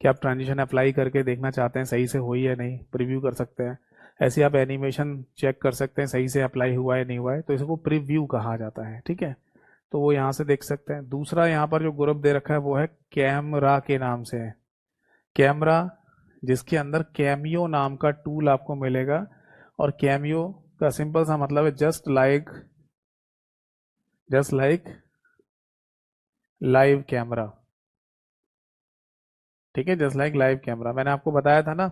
कि आप ट्रांजिशन अप्लाई करके देखना चाहते हैं सही से हुई है नहीं, प्रीव्यू कर सकते हैं। ऐसे आप एनिमेशन चेक कर सकते हैं सही से अप्लाई हुआ है नहीं हुआ है, तो इसको प्रीव्यू कहा जाता है। ठीक है, तो वो यहाँ से देख सकते हैं। दूसरा यहाँ पर जो ग्रुप दे रखा है वो है कैमरा के नाम से है। कैमरा, जिसके अंदर कैमियो नाम का टूल आपको मिलेगा, और कैमियो का सिंपल सा मतलब है जस्ट लाइक लाइव कैमरा। ठीक है, जस्ट लाइक लाइव कैमरा। मैंने आपको बताया था ना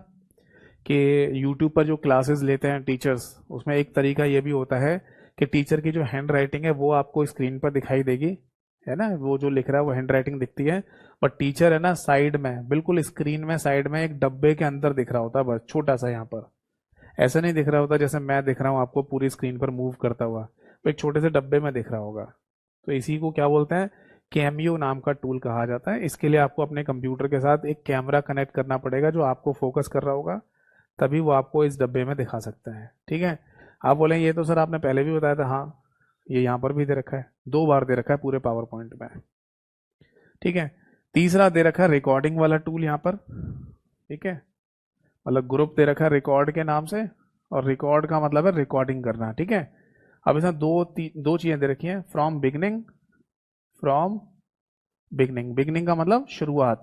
कि यूट्यूब पर जो क्लासेस लेते हैं टीचर्स, उसमें एक तरीका ये भी होता है कि टीचर की जो हैंड राइटिंग है वो आपको स्क्रीन पर दिखाई देगी, है ना, वो जो लिख रहा है वो हैंड राइटिंग दिखती है, बट टीचर है ना साइड में, बिल्कुल स्क्रीन में साइड में एक डब्बे के अंदर दिख रहा होता है, बस छोटा सा यहाँ पर। ऐसा नहीं दिख रहा होता जैसे मैं दिख रहा हूँ आपको पूरी स्क्रीन पर मूव करता हुआ, वो एक छोटे से डब्बे में दिख रहा होगा। तो इसी को क्या बोलते हैं, कैमियो नाम का टूल कहा जाता है। इसके लिए आपको अपने कंप्यूटर के साथ एक कैमरा कनेक्ट करना पड़ेगा जो आपको फोकस कर रहा होगा, तभी वो आपको इस डब्बे में दिखा सकता है। ठीक है, आप बोलेंगे ये तो सर आपने पहले भी बताया था। हाँ, ये यहाँ पर भी दे रखा है, 2 बार दे रखा है पूरे पावर पॉइंट में। ठीक है, तीसरा दे रखा है रिकॉर्डिंग वाला टूल यहाँ पर। ठीक है, मतलब ग्रुप दे रखा है रिकॉर्ड के नाम से, और रिकॉर्ड का मतलब है रिकॉर्डिंग करना। ठीक है, अब इसमें दो चीजें दे रखी हैं, फ्रॉम बिगनिंग बिगनिंग का मतलब शुरुआत।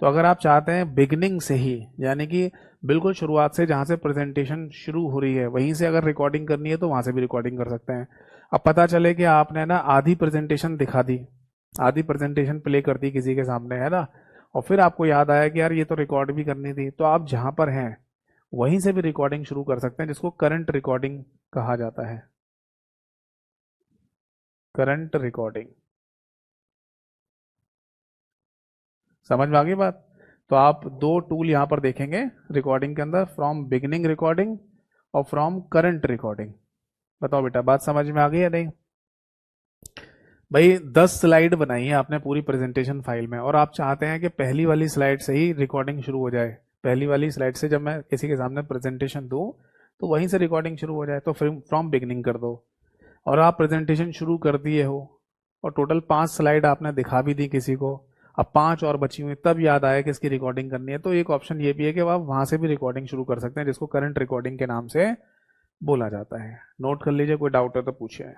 तो अगर आप चाहते हैं बिगनिंग से ही, यानी कि बिल्कुल शुरुआत से जहां से प्रेजेंटेशन शुरू हो रही है वहीं से अगर रिकॉर्डिंग करनी है तो वहां से भी रिकॉर्डिंग कर सकते हैं। अब पता चले कि आपने ना आधी प्रेजेंटेशन दिखा दी, आधी प्रेजेंटेशन प्ले कर दी किसी के सामने, है ना, और फिर आपको याद आया कि यार ये तो रिकॉर्ड भी करनी थी, तो आप जहां पर हैं वहीं से भी रिकॉर्डिंग शुरू कर सकते हैं, जिसको करंट रिकॉर्डिंग कहा जाता है। करंट रिकॉर्डिंग, समझ में आ गई बात? तो आप दो टूल यहां पर देखेंगे रिकॉर्डिंग के अंदर, फ्रॉम बिगिनिंग रिकॉर्डिंग और फ्रॉम करंट रिकॉर्डिंग। बताओ बेटा, बात समझ में आ गई या नहीं? भाई 10 स्लाइड बनाई है आपने पूरी प्रेजेंटेशन फाइल में, और आप चाहते हैं कि पहली वाली स्लाइड से ही रिकॉर्डिंग शुरू हो जाए, पहली वाली स्लाइड से जब मैं किसी के सामने प्रेजेंटेशन दूं तो वहीं से रिकॉर्डिंग शुरू हो जाए, तो फ्रॉम बिगिनिंग कर दो। और आप प्रेजेंटेशन शुरू कर दिए हो और टोटल 5 स्लाइड आपने दिखा भी दी किसी को, अब 5 और बची हुई, तब याद आया कि इसकी रिकॉर्डिंग करनी है, तो एक ऑप्शन ये भी है कि आप वहां से भी रिकॉर्डिंग शुरू कर सकते हैं, जिसको करंट रिकॉर्डिंग के नाम से बोला जाता है। नोट कर लीजिए, कोई डाउट है तो पूछिए।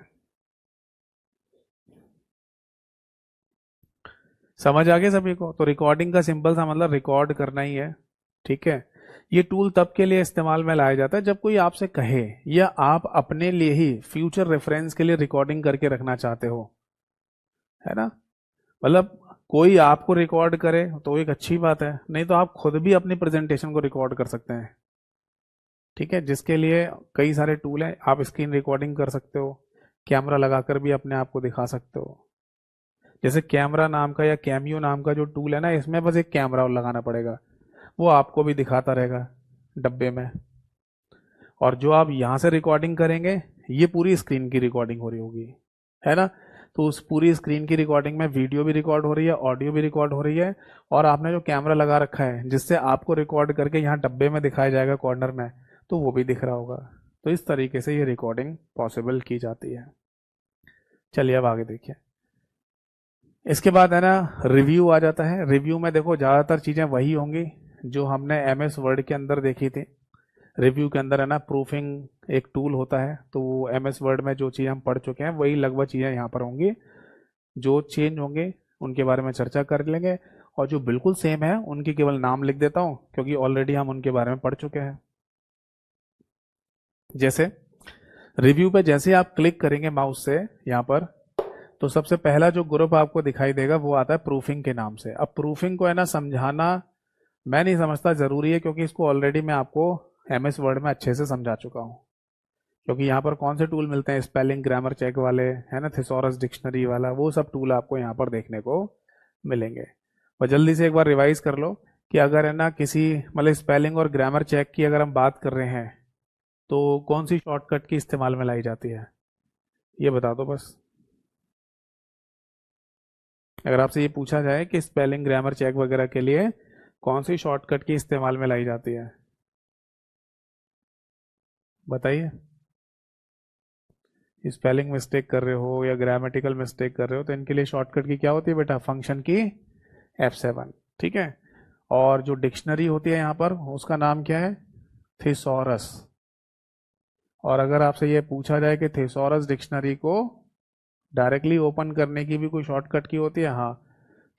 समझ आ गया सभी को? तो रिकॉर्डिंग का सिंपल सा मतलब रिकॉर्ड करना ही है। ठीक है, ये टूल तब के लिए इस्तेमाल में लाया जाता है जब कोई आपसे कहे, या आप अपने लिए ही फ्यूचर रेफरेंस के लिए रिकॉर्डिंग करके रखना चाहते हो, है ना, मतलब कोई आपको रिकॉर्ड करे तो एक अच्छी बात है, नहीं तो आप खुद भी अपनी प्रेजेंटेशन को रिकॉर्ड कर सकते हैं। ठीक है, जिसके लिए कई सारे टूल हैं, आप स्क्रीन रिकॉर्डिंग कर सकते हो, कैमरा लगाकर भी अपने आप को दिखा सकते हो। जैसे कैमरा नाम का या कैमियो नाम का जो टूल है ना, इसमें बस एक कैमरा लगाना पड़ेगा, वो आपको भी दिखाता रहेगा डब्बे में, और जो आप यहाँ से रिकॉर्डिंग करेंगे ये पूरी स्क्रीन की रिकॉर्डिंग हो रही होगी, है ना। तो उस पूरी स्क्रीन की रिकॉर्डिंग में वीडियो भी रिकॉर्ड हो रही है, ऑडियो भी रिकॉर्ड हो रही है, और आपने जो कैमरा लगा रखा है जिससे आपको रिकॉर्ड करके यहाँ डब्बे में दिखाया जाएगा कॉर्नर में, तो वो भी दिख रहा होगा। तो इस तरीके से ये रिकॉर्डिंग पॉसिबल की जाती है। चलिए अब आगे देखिए। इसके बाद है ना रिव्यू आ जाता है। रिव्यू में देखो ज़्यादातर चीज़ें वही होंगी जो हमने एमएस वर्ड के अंदर देखी थी। रिव्यू के अंदर है ना प्रूफिंग एक टूल होता है, तो वो एमएस वर्ड में जो चीज़ हम पढ़ चुके हैं वही लगभग चीज़ें यहाँ पर होंगी। जो चेंज होंगे उनके बारे में चर्चा कर लेंगे, और जो बिल्कुल सेम है उनकी केवल नाम लिख देता हूँ क्योंकि ऑलरेडी हम उनके बारे में पढ़ चुके हैं। जैसे रिव्यू पे जैसे आप क्लिक करेंगे माउस से यहाँ पर, तो सबसे पहला जो ग्रुप आपको दिखाई देगा वो आता है प्रूफिंग के नाम से। अब प्रूफिंग को है ना समझाना मैं नहीं समझता जरूरी है, क्योंकि इसको ऑलरेडी मैं आपको एमएस वर्ड में अच्छे से समझा चुका हूँ। क्योंकि यहाँ पर कौन से टूल मिलते हैं, स्पेलिंग ग्रामर चेक वाले, है ना, थिसॉरस डिक्शनरी वाला, वो सब टूल आपको यहाँ पर देखने को मिलेंगे। और जल्दी से एक बार रिवाइज कर लो कि अगर है ना किसी मतलब स्पेलिंग और ग्रामर चेक की अगर हम बात कर रहे हैं तो कौन सी शॉर्टकट की इस्तेमाल में लाई जाती है, ये बता दो बस। अगर आपसे ये पूछा जाए कि स्पेलिंग ग्रामर चेक वगैरह के लिए कौन सी शॉर्टकट की इस्तेमाल में लाई जाती है, बताइए। स्पेलिंग मिस्टेक कर रहे हो या ग्रामेटिकल मिस्टेक कर रहे हो तो इनके लिए शॉर्टकट की क्या होती है बेटा, फंक्शन की F7। ठीक है। और जो डिक्शनरी होती है यहाँ पर उसका नाम क्या है, थिसॉरस। और अगर आपसे ये पूछा जाए कि थिसॉरस डिक्शनरी को डायरेक्टली ओपन करने की भी कोई शॉर्टकट की होती है, हाँ,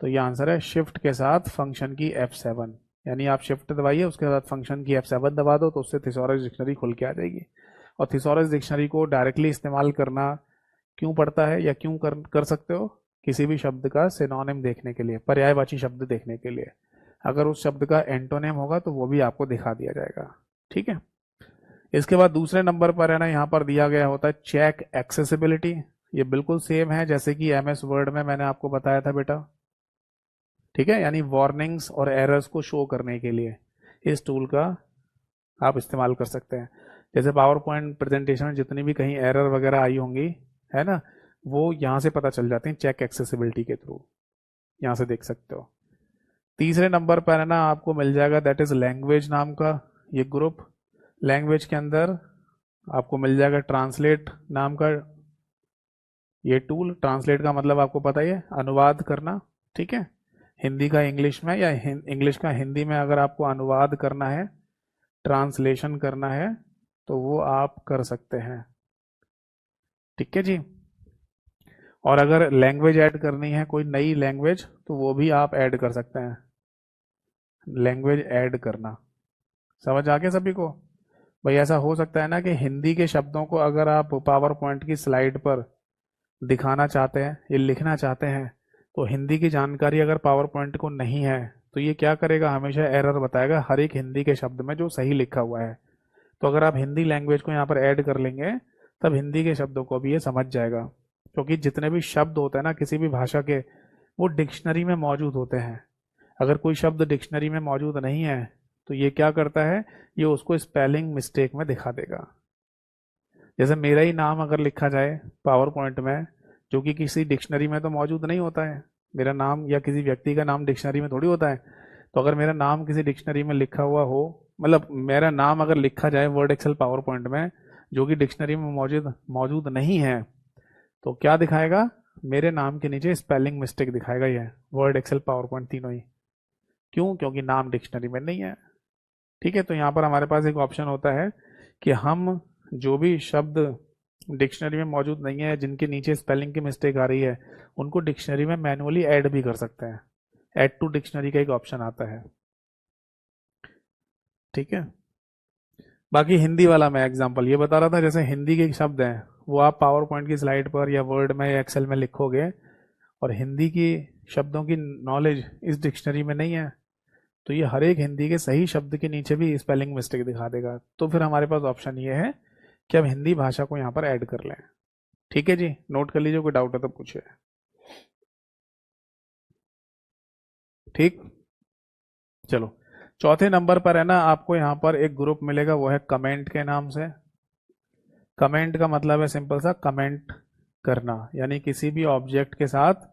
तो ये आंसर है शिफ्ट के साथ फंक्शन की F7। यानी आप शिफ्ट दबाइए, उसके बाद फंक्शन की F7 दबा दो तो उससे थिसॉरस डिक्शनरी खुल के आ जाएगी। और थिसॉरस डिक्शनरी को डायरेक्टली इस्तेमाल करना क्यों पड़ता है या क्यों कर सकते हो, किसी भी शब्द का सिनोनिम देखने के लिए, पर्यायवाची शब्द देखने के लिए। अगर उस शब्द का एंटोनिम होगा तो वो भी आपको दिखा दिया जाएगा। ठीक है। इसके बाद दूसरे नंबर पर है ना यहाँ पर दिया गया होता है चेक एक्सेसिबिलिटी। ये बिल्कुल सेम है जैसे कि MS वर्ड में मैंने आपको बताया था बेटा। ठीक है, यानी वार्निंग्स और एरर्स को शो करने के लिए इस टूल का आप इस्तेमाल कर सकते हैं। जैसे पावर पॉइंट प्रेजेंटेशन में जितनी भी कहीं एरर वगैरह आई होंगी, है ना, वो यहाँ से पता चल जाते हैं चेक एक्सेसिबिलिटी के थ्रू, यहाँ से देख सकते हो। तीसरे नंबर पर है ना आपको मिल जाएगा दैट इज लैंग्वेज नाम का ये ग्रुप। लैंग्वेज के अंदर आपको मिल जाएगा ट्रांसलेट नाम का ये टूल। ट्रांसलेट का मतलब आपको पता ही है, अनुवाद करना। ठीक है, हिंदी का इंग्लिश में या इंग्लिश का हिंदी में अगर आपको अनुवाद करना है, ट्रांसलेशन करना है, तो वो आप कर सकते हैं। ठीक है जी। और अगर लैंग्वेज ऐड करनी है, कोई नई लैंग्वेज, तो वो भी आप ऐड कर सकते हैं। लैंग्वेज ऐड करना समझ आ गया सभी को। भाई ऐसा हो सकता है ना कि हिंदी के शब्दों को अगर आप पावर पॉइंट की स्लाइड पर दिखाना चाहते हैं या लिखना चाहते हैं, तो हिंदी की जानकारी अगर पावर पॉइंट को नहीं है तो ये क्या करेगा, हमेशा एरर बताएगा हर एक हिंदी के शब्द में जो सही लिखा हुआ है। तो अगर आप हिंदी लैंग्वेज को यहाँ पर ऐड कर लेंगे तब हिंदी के शब्दों को भी ये समझ जाएगा। क्योंकि जितने भी शब्द होते हैं ना किसी भी भाषा के, वो डिक्शनरी में मौजूद होते हैं। अगर कोई शब्द डिक्शनरी में मौजूद नहीं है तो ये क्या करता है, ये उसको स्पेलिंग मिस्टेक में दिखा देगा। जैसे मेरा ही नाम अगर लिखा जाए पावर पॉइंट में, जो कि किसी डिक्शनरी में तो मौजूद नहीं होता है, मेरा नाम या किसी व्यक्ति का नाम डिक्शनरी में थोड़ी होता है। तो अगर मेरा नाम किसी डिक्शनरी में लिखा हुआ हो, मतलब मेरा नाम अगर लिखा जाए वर्ड एक्सेल पावर पॉइंट में जो कि डिक्शनरी में मौजूद मौजूद नहीं है, तो क्या दिखाएगा, मेरे नाम के नीचे स्पेलिंग मिस्टेक दिखाएगा ये वर्ड एक्सेल पावर पॉइंट तीनों ही। क्यों, क्योंकि नाम डिक्शनरी में नहीं है। ठीक है, तो यहाँ पर हमारे पास एक ऑप्शन होता है कि हम जो भी शब्द डिक्शनरी में मौजूद नहीं है, जिनके नीचे स्पेलिंग की मिस्टेक आ रही है, उनको डिक्शनरी में मैनुअली ऐड भी कर सकते हैं। ऐड टू डिक्शनरी का एक ऑप्शन आता है। ठीक है, बाकी हिंदी वाला मैं एग्जांपल ये बता रहा था, जैसे हिंदी के शब्द हैं वो आप पावर पॉइंट की स्लाइड पर या वर्ड में या एक्सेल में लिखोगे और हिंदी की शब्दों की नॉलेज इस डिक्शनरी में नहीं है, तो ये हर एक हिंदी के सही शब्द के नीचे भी स्पेलिंग मिस्टेक दिखा देगा। तो फिर हमारे पास ऑप्शन ये है कि हम हिंदी भाषा को यहाँ पर ऐड कर लें। ठीक है जी, नोट कर लीजिए, कोई डाउट है तो पूछिए। ठीक, चलो चौथे नंबर पर है ना आपको यहाँ पर एक ग्रुप मिलेगा, वो है कमेंट के नाम से। कमेंट का मतलब है सिंपल सा कमेंट करना, यानी किसी भी ऑब्जेक्ट के साथ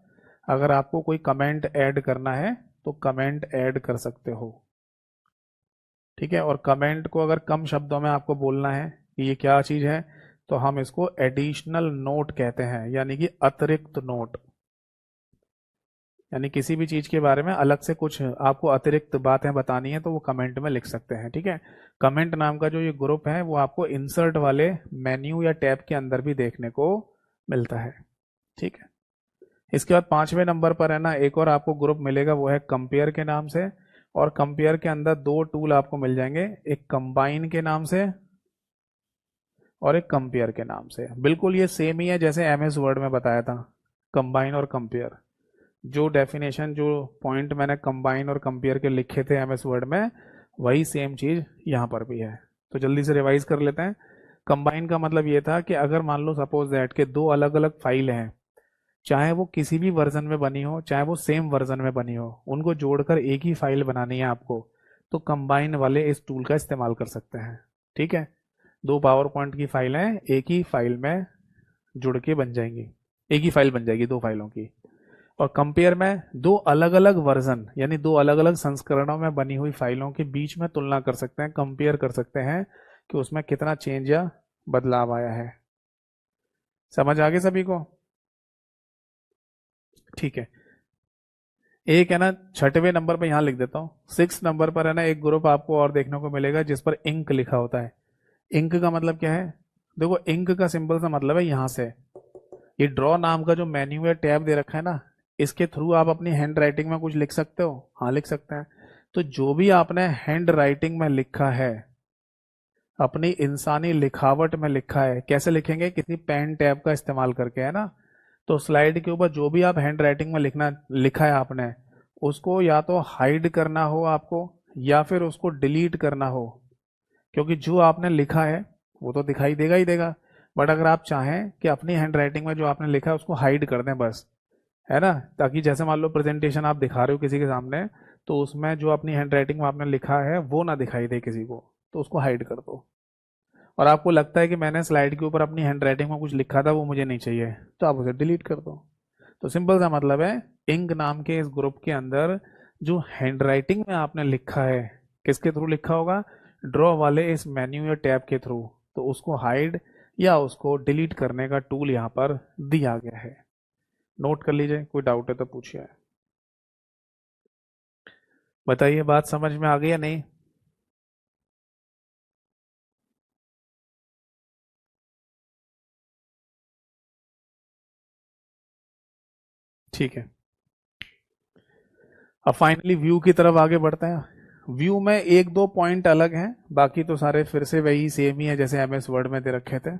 अगर आपको कोई कमेंट ऐड करना है तो कमेंट ऐड कर सकते हो। ठीक है, और कमेंट को अगर कम शब्दों में आपको बोलना है कि ये क्या चीज़ है, तो हम इसको एडिशनल नोट कहते हैं, यानी कि अतिरिक्त नोट। यानी किसी भी चीज़ के बारे में अलग से कुछ आपको अतिरिक्त बातें बतानी है तो वो कमेंट में लिख सकते हैं। ठीक है, कमेंट नाम का जो ये ग्रुप है वो आपको इंसर्ट वाले मेन्यू या टैब के अंदर भी देखने को मिलता है। ठीक है, इसके बाद पांचवें नंबर पर है ना एक और आपको ग्रुप मिलेगा, वो है कंपेयर के नाम से। और कंपेयर के अंदर दो टूल आपको मिल जाएंगे, एक कंबाइन के नाम से और एक कंपेयर के नाम से। बिल्कुल ये सेम ही है जैसे MS वर्ड में बताया था, कंबाइन और कंपेयर। जो डेफिनेशन जो पॉइंट मैंने कंबाइन और कंपेयर के लिखे थे MS वर्ड में, वही सेम चीज़ यहाँ पर भी है। तो जल्दी से रिवाइज कर लेते हैं। कंबाइन का मतलब ये था कि अगर मान लो सपोज दैट के दो अलग अलग फाइल हैं, चाहे वो किसी भी वर्जन में बनी हो चाहे वो सेम वर्जन में बनी हो, उनको जोड़कर एक ही फाइल बनानी है आपको, तो कंबाइन वाले इस टूल का इस्तेमाल कर सकते हैं। ठीक है, दो पावर पॉइंट की फाइलें एक ही फाइल में जुड़ के बन जाएंगी, एक ही फाइल बन जाएगी दो फाइलों की। और कंपेयर में दो अलग अलग वर्जन यानी दो अलग अलग संस्करणों में बनी हुई फाइलों के बीच में तुलना कर सकते हैं, कंपेयर कर सकते हैं कि उसमें कितना चेंज या बदलाव आया है। समझ आ गए सभी को? ठीक है, एक है ना छठवें नंबर पे यहां लिख देता हूं, 6 नंबर पर है ना एक ग्रुप आपको और देखने को मिलेगा जिस पर इंक लिखा होता है। इंक का मतलब क्या है? देखो इंक का सिंपल सा मतलब है यहां से, ये ड्रॉ नाम का जो मेन्यू या टैब दे रखा है ना, इसके थ्रू आप अपनी हैंड राइटिंग में कुछ लिख सकते हो। हाँ लिख सकते हैं। तो जो भी आपने हैंड राइटिंग में लिखा है, अपनी इंसानी लिखावट में लिखा है, कैसे लिखेंगे? किसी पेन टैब का इस्तेमाल करके, है ना। तो स्लाइड के ऊपर जो भी आप हैंड राइटिंग में लिखा है आपने, उसको या तो हाइड करना हो आपको या फिर उसको डिलीट करना हो, क्योंकि जो आपने लिखा है वो तो दिखाई देगा ही देगा। बट अगर आप चाहें कि अपनी हैंड राइटिंग में जो आपने लिखा है उसको हाइड कर दें बस, है ना, ताकि जैसे मान लो प्रेजेंटेशन आप दिखा रहे हो किसी के सामने, तो उसमें जो अपनी हैंड राइटिंग में आपने लिखा है वो ना दिखाई दे किसी को, तो उसको हाइड कर दो। और आपको लगता है कि मैंने स्लाइड के ऊपर अपनी हैंड राइटिंग में कुछ लिखा था वो मुझे नहीं चाहिए, तो आप उसे डिलीट कर दो। तो सिंपल सा मतलब है, इंक नाम के इस ग्रुप के अंदर जो हैंड राइटिंग में आपने लिखा है, किसके थ्रू लिखा होगा? ड्रॉ वाले इस मेन्यू या टैब के थ्रू, तो उसको हाइड या उसको डिलीट करने का टूल यहाँ पर दिया गया है। नोट कर लीजिए, कोई डाउट है तो पूछिए। बताइए, बात समझ में आ गई या नहीं? ठीक है, अब फाइनली व्यू की तरफ आगे बढ़ते हैं। व्यू में एक दो पॉइंट अलग हैं, बाकी तो सारे फिर से वही सेम ही है जैसे एमएस वर्ड में दे रखे थे।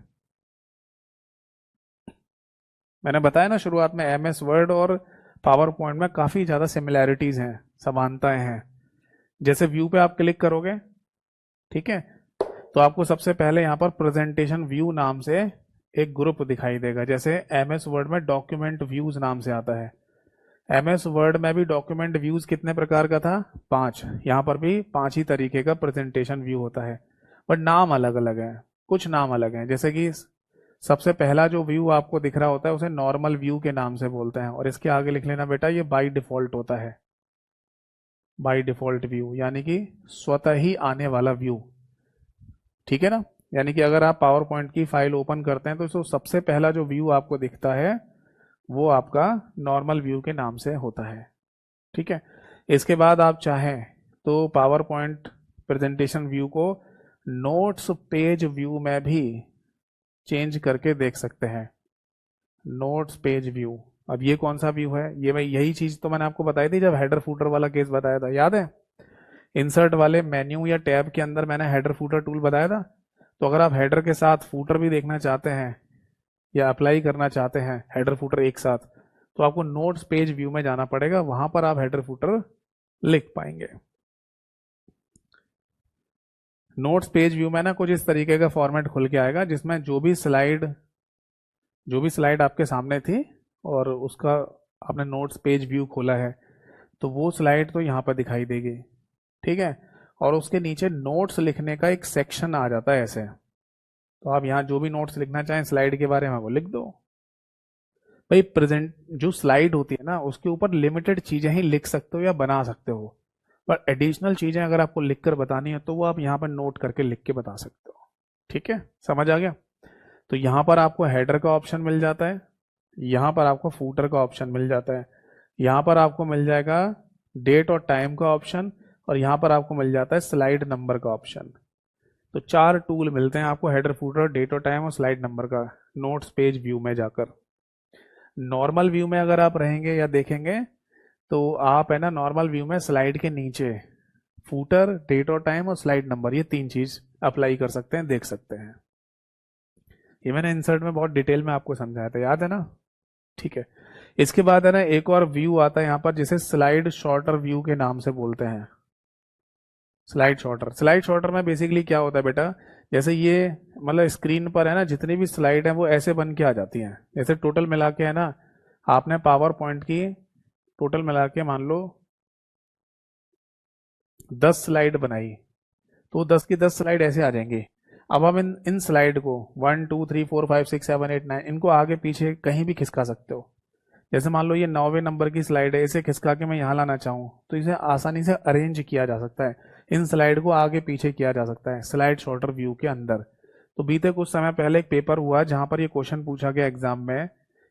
मैंने बताया ना शुरुआत में, एमएस वर्ड और पावर पॉइंट में काफी ज्यादा सिमिलैरिटीज हैं, समानताएं हैं। जैसे व्यू पे आप क्लिक करोगे, ठीक है, तो आपको सबसे पहले यहाँ पर प्रेजेंटेशन व्यू नाम से एक ग्रुप दिखाई देगा, जैसे एमएस वर्ड में डॉक्यूमेंट व्यूज नाम से आता है। एमएस वर्ड में भी डॉक्यूमेंट व्यूज कितने प्रकार का था? 5। यहाँ पर भी 5 ही तरीके का प्रेजेंटेशन व्यू होता है, बट नाम अलग अलग है। कुछ नाम अलग हैं, जैसे कि सबसे पहला जो व्यू आपको दिख रहा होता है उसे नॉर्मल व्यू के नाम से बोलते हैं, और इसके आगे लिख लेना बेटा, ये बाय डिफॉल्ट होता है। बाय डिफॉल्ट व्यू यानी कि स्वतः ही आने वाला व्यू, ठीक है ना। यानी कि अगर आप पावर पॉइंट की फाइल ओपन करते हैं तो सबसे पहला जो व्यू आपको दिखता है वो आपका नॉर्मल व्यू के नाम से होता है। ठीक है, इसके बाद आप चाहें तो पावर पॉइंट प्रेजेंटेशन व्यू को नोट्स पेज व्यू में भी चेंज करके देख सकते हैं। नोट्स पेज व्यू, अब ये कौन सा व्यू है? ये भाई यही चीज तो मैंने आपको बताई थी जब हेडर फूटर वाला केस बताया था, याद है? इंसर्ट वाले मेन्यू या टैब के अंदर मैंने हेडर फूटर टूल बताया था। तो अगर आप हेडर के साथ फूटर भी देखना चाहते हैं या अप्लाई करना चाहते हैं हेडर फूटर एक साथ, तो आपको नोट्स पेज व्यू में जाना पड़ेगा, वहां पर आप हेडर फूटर लिख पाएंगे। नोट्स पेज व्यू में ना कुछ इस तरीके का फॉर्मेट खुल के आएगा, जिसमें जो भी स्लाइड आपके सामने थी और उसका आपने नोट्स पेज व्यू खोला है, तो वो स्लाइड तो यहाँ पर दिखाई देगी। ठीक है, और उसके नीचे नोट्स लिखने का एक सेक्शन आ जाता है ऐसे, तो आप यहाँ जो भी नोट्स लिखना चाहें स्लाइड के बारे में वो लिख दो। भाई प्रेजेंट जो स्लाइड होती है ना, उसके ऊपर लिमिटेड चीजें ही लिख सकते हो या बना सकते हो, पर एडिशनल चीजें अगर आपको लिखकर बतानी है तो वो आप यहाँ पर नोट करके लिख के बता सकते हो। ठीक है, समझ आ गया? तो यहाँ पर आपको हेडर का ऑप्शन मिल जाता है, यहाँ पर आपको फूटर का ऑप्शन मिल जाता है, यहाँ पर आपको मिल जाएगा डेट और टाइम का ऑप्शन, और यहाँ पर आपको मिल जाता है स्लाइड नंबर का ऑप्शन। तो 4 टूल मिलते हैं आपको, हेडर फूटर, डेट और टाइम और स्लाइड नंबर का, नोट्स पेज व्यू में जाकर। नॉर्मल व्यू में अगर आप रहेंगे या देखेंगे तो आप है ना नॉर्मल व्यू में स्लाइड के नीचे फूटर, डेट और टाइम और स्लाइड नंबर, ये 3 चीज अप्लाई कर सकते हैं, देख सकते हैं। ये मैंने इंसर्ट में बहुत डिटेल में आपको समझाया था, याद है ना? ठीक है, इसके बाद है ना एक और व्यू आता है यहाँ पर जिसे स्लाइड शॉर्टर व्यू के नाम से बोलते हैं। स्लाइड शॉर्टर में बेसिकली क्या होता है बेटा, जैसे ये मतलब स्क्रीन पर है ना जितनी भी स्लाइड है वो ऐसे बन के आ जाती हैं। जैसे टोटल मिला के है ना, आपने पावर पॉइंट की टोटल मिला के मान लो 10 स्लाइड बनाई, तो 10 की 10 स्लाइड ऐसे आ जाएंगी। अब हम इन इन स्लाइड को 1 2 3 4 5 6 7 8 9 इनको आगे पीछे कहीं भी खिसका सकते हो। जैसे मान लो ये 9वें नंबर की स्लाइड है, इसे खिसका के मैं यहाँ लाना चाहूँ तो इसे आसानी से अरेंज किया जा सकता है। इन स्लाइड को आगे पीछे किया जा सकता है स्लाइड शॉर्टर व्यू के अंदर। तो बीते कुछ समय पहले एक पेपर हुआ जहां पर ये क्वेश्चन पूछा गया एग्जाम में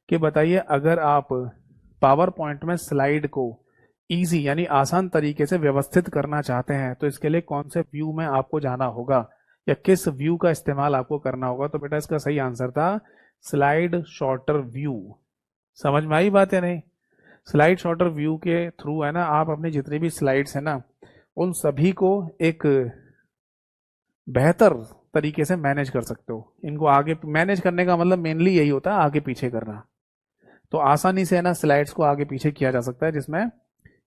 कि बताइए अगर आप पावर पॉइंट में स्लाइड को इजी यानी आसान तरीके से व्यवस्थित करना चाहते हैं तो इसके लिए कौन से व्यू में आपको जाना होगा या किस व्यू का इस्तेमाल आपको करना होगा। तो बेटा इसका सही आंसर था स्लाइड शॉर्टर व्यू। समझ में आई बात है नहीं? स्लाइड शॉर्टर व्यू के थ्रू है ना आप अपनी जितनी भी स्लाइड्स है ना उन सभी को एक बेहतर तरीके से मैनेज कर सकते हो। इनको आगे मैनेज करने का मतलब मेनली यही होता है आगे पीछे करना। तो आसानी से है ना स्लाइड्स को आगे पीछे किया जा सकता है जिसमें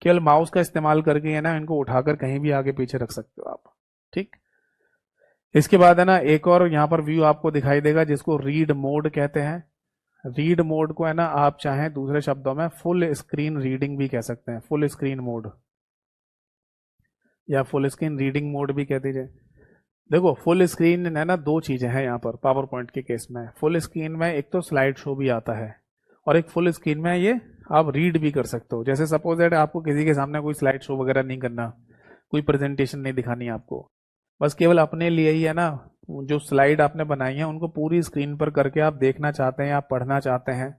केवल माउस का इस्तेमाल करके है ना इनको उठाकर कहीं भी आगे पीछे रख सकते हो आप। ठीक। इसके बाद है ना एक और यहाँ पर व्यू आपको दिखाई देगा जिसको रीड मोड कहते हैं। रीड मोड को है ना आप चाहें दूसरे शब्दों में फुल स्क्रीन रीडिंग भी कह सकते हैं, फुल स्क्रीन मोड या फुल स्क्रीन रीडिंग मोड भी कह दीजिए। देखो फुल स्क्रीन है ना दो चीजें हैं यहाँ पर पावर पॉइंट के केस में। फुल स्क्रीन में एक तो स्लाइड शो भी आता है और एक फुल स्क्रीन में ये आप रीड भी कर सकते हो। जैसे सपोज दैट आपको किसी के सामने कोई स्लाइड शो वगैरह नहीं करना, कोई प्रेजेंटेशन नहीं दिखानी आपको, बस केवल अपने लिए ही है ना जो स्लाइड आपने बनाई है उनको पूरी स्क्रीन पर करके आप देखना चाहते हैं, आप पढ़ना चाहते हैं,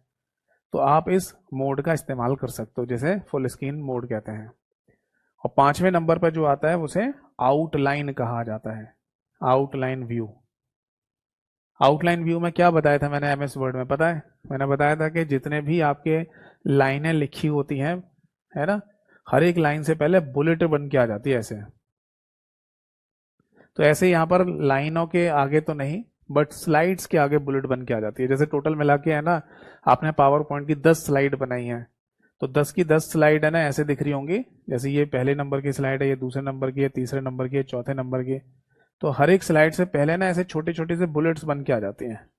तो आप इस मोड का इस्तेमाल कर सकते हो जैसे फुल स्क्रीन मोड कहते हैं। और 5वें नंबर पर जो आता है उसे आउटलाइन कहा जाता है, आउटलाइन व्यू। आउटलाइन व्यू में क्या बताया था मैंने एमएस वर्ड में, पता है? मैंने बताया था कि जितने भी आपके लाइनें लिखी होती हैं है ना, हर एक लाइन से पहले बुलेट बन के आ जाती है ऐसे। तो ऐसे यहाँ पर लाइनों के आगे तो नहीं बट स्लाइड्स के आगे बुलेट बन के आ जाती है। जैसे टोटल मिला के है ना आपने पावर पॉइंट की 10 स्लाइड बनाई है, तो 10 की 10 स्लाइड है ना ऐसे दिख रही होंगी। जैसे ये पहले नंबर की स्लाइड है, ये दूसरे नंबर की है, तीसरे नंबर की है, चौथे नंबर की। तो हर एक स्लाइड से पहले ना ऐसे छोटे छोटे से बुलेट्स बन के आ जाती हैं।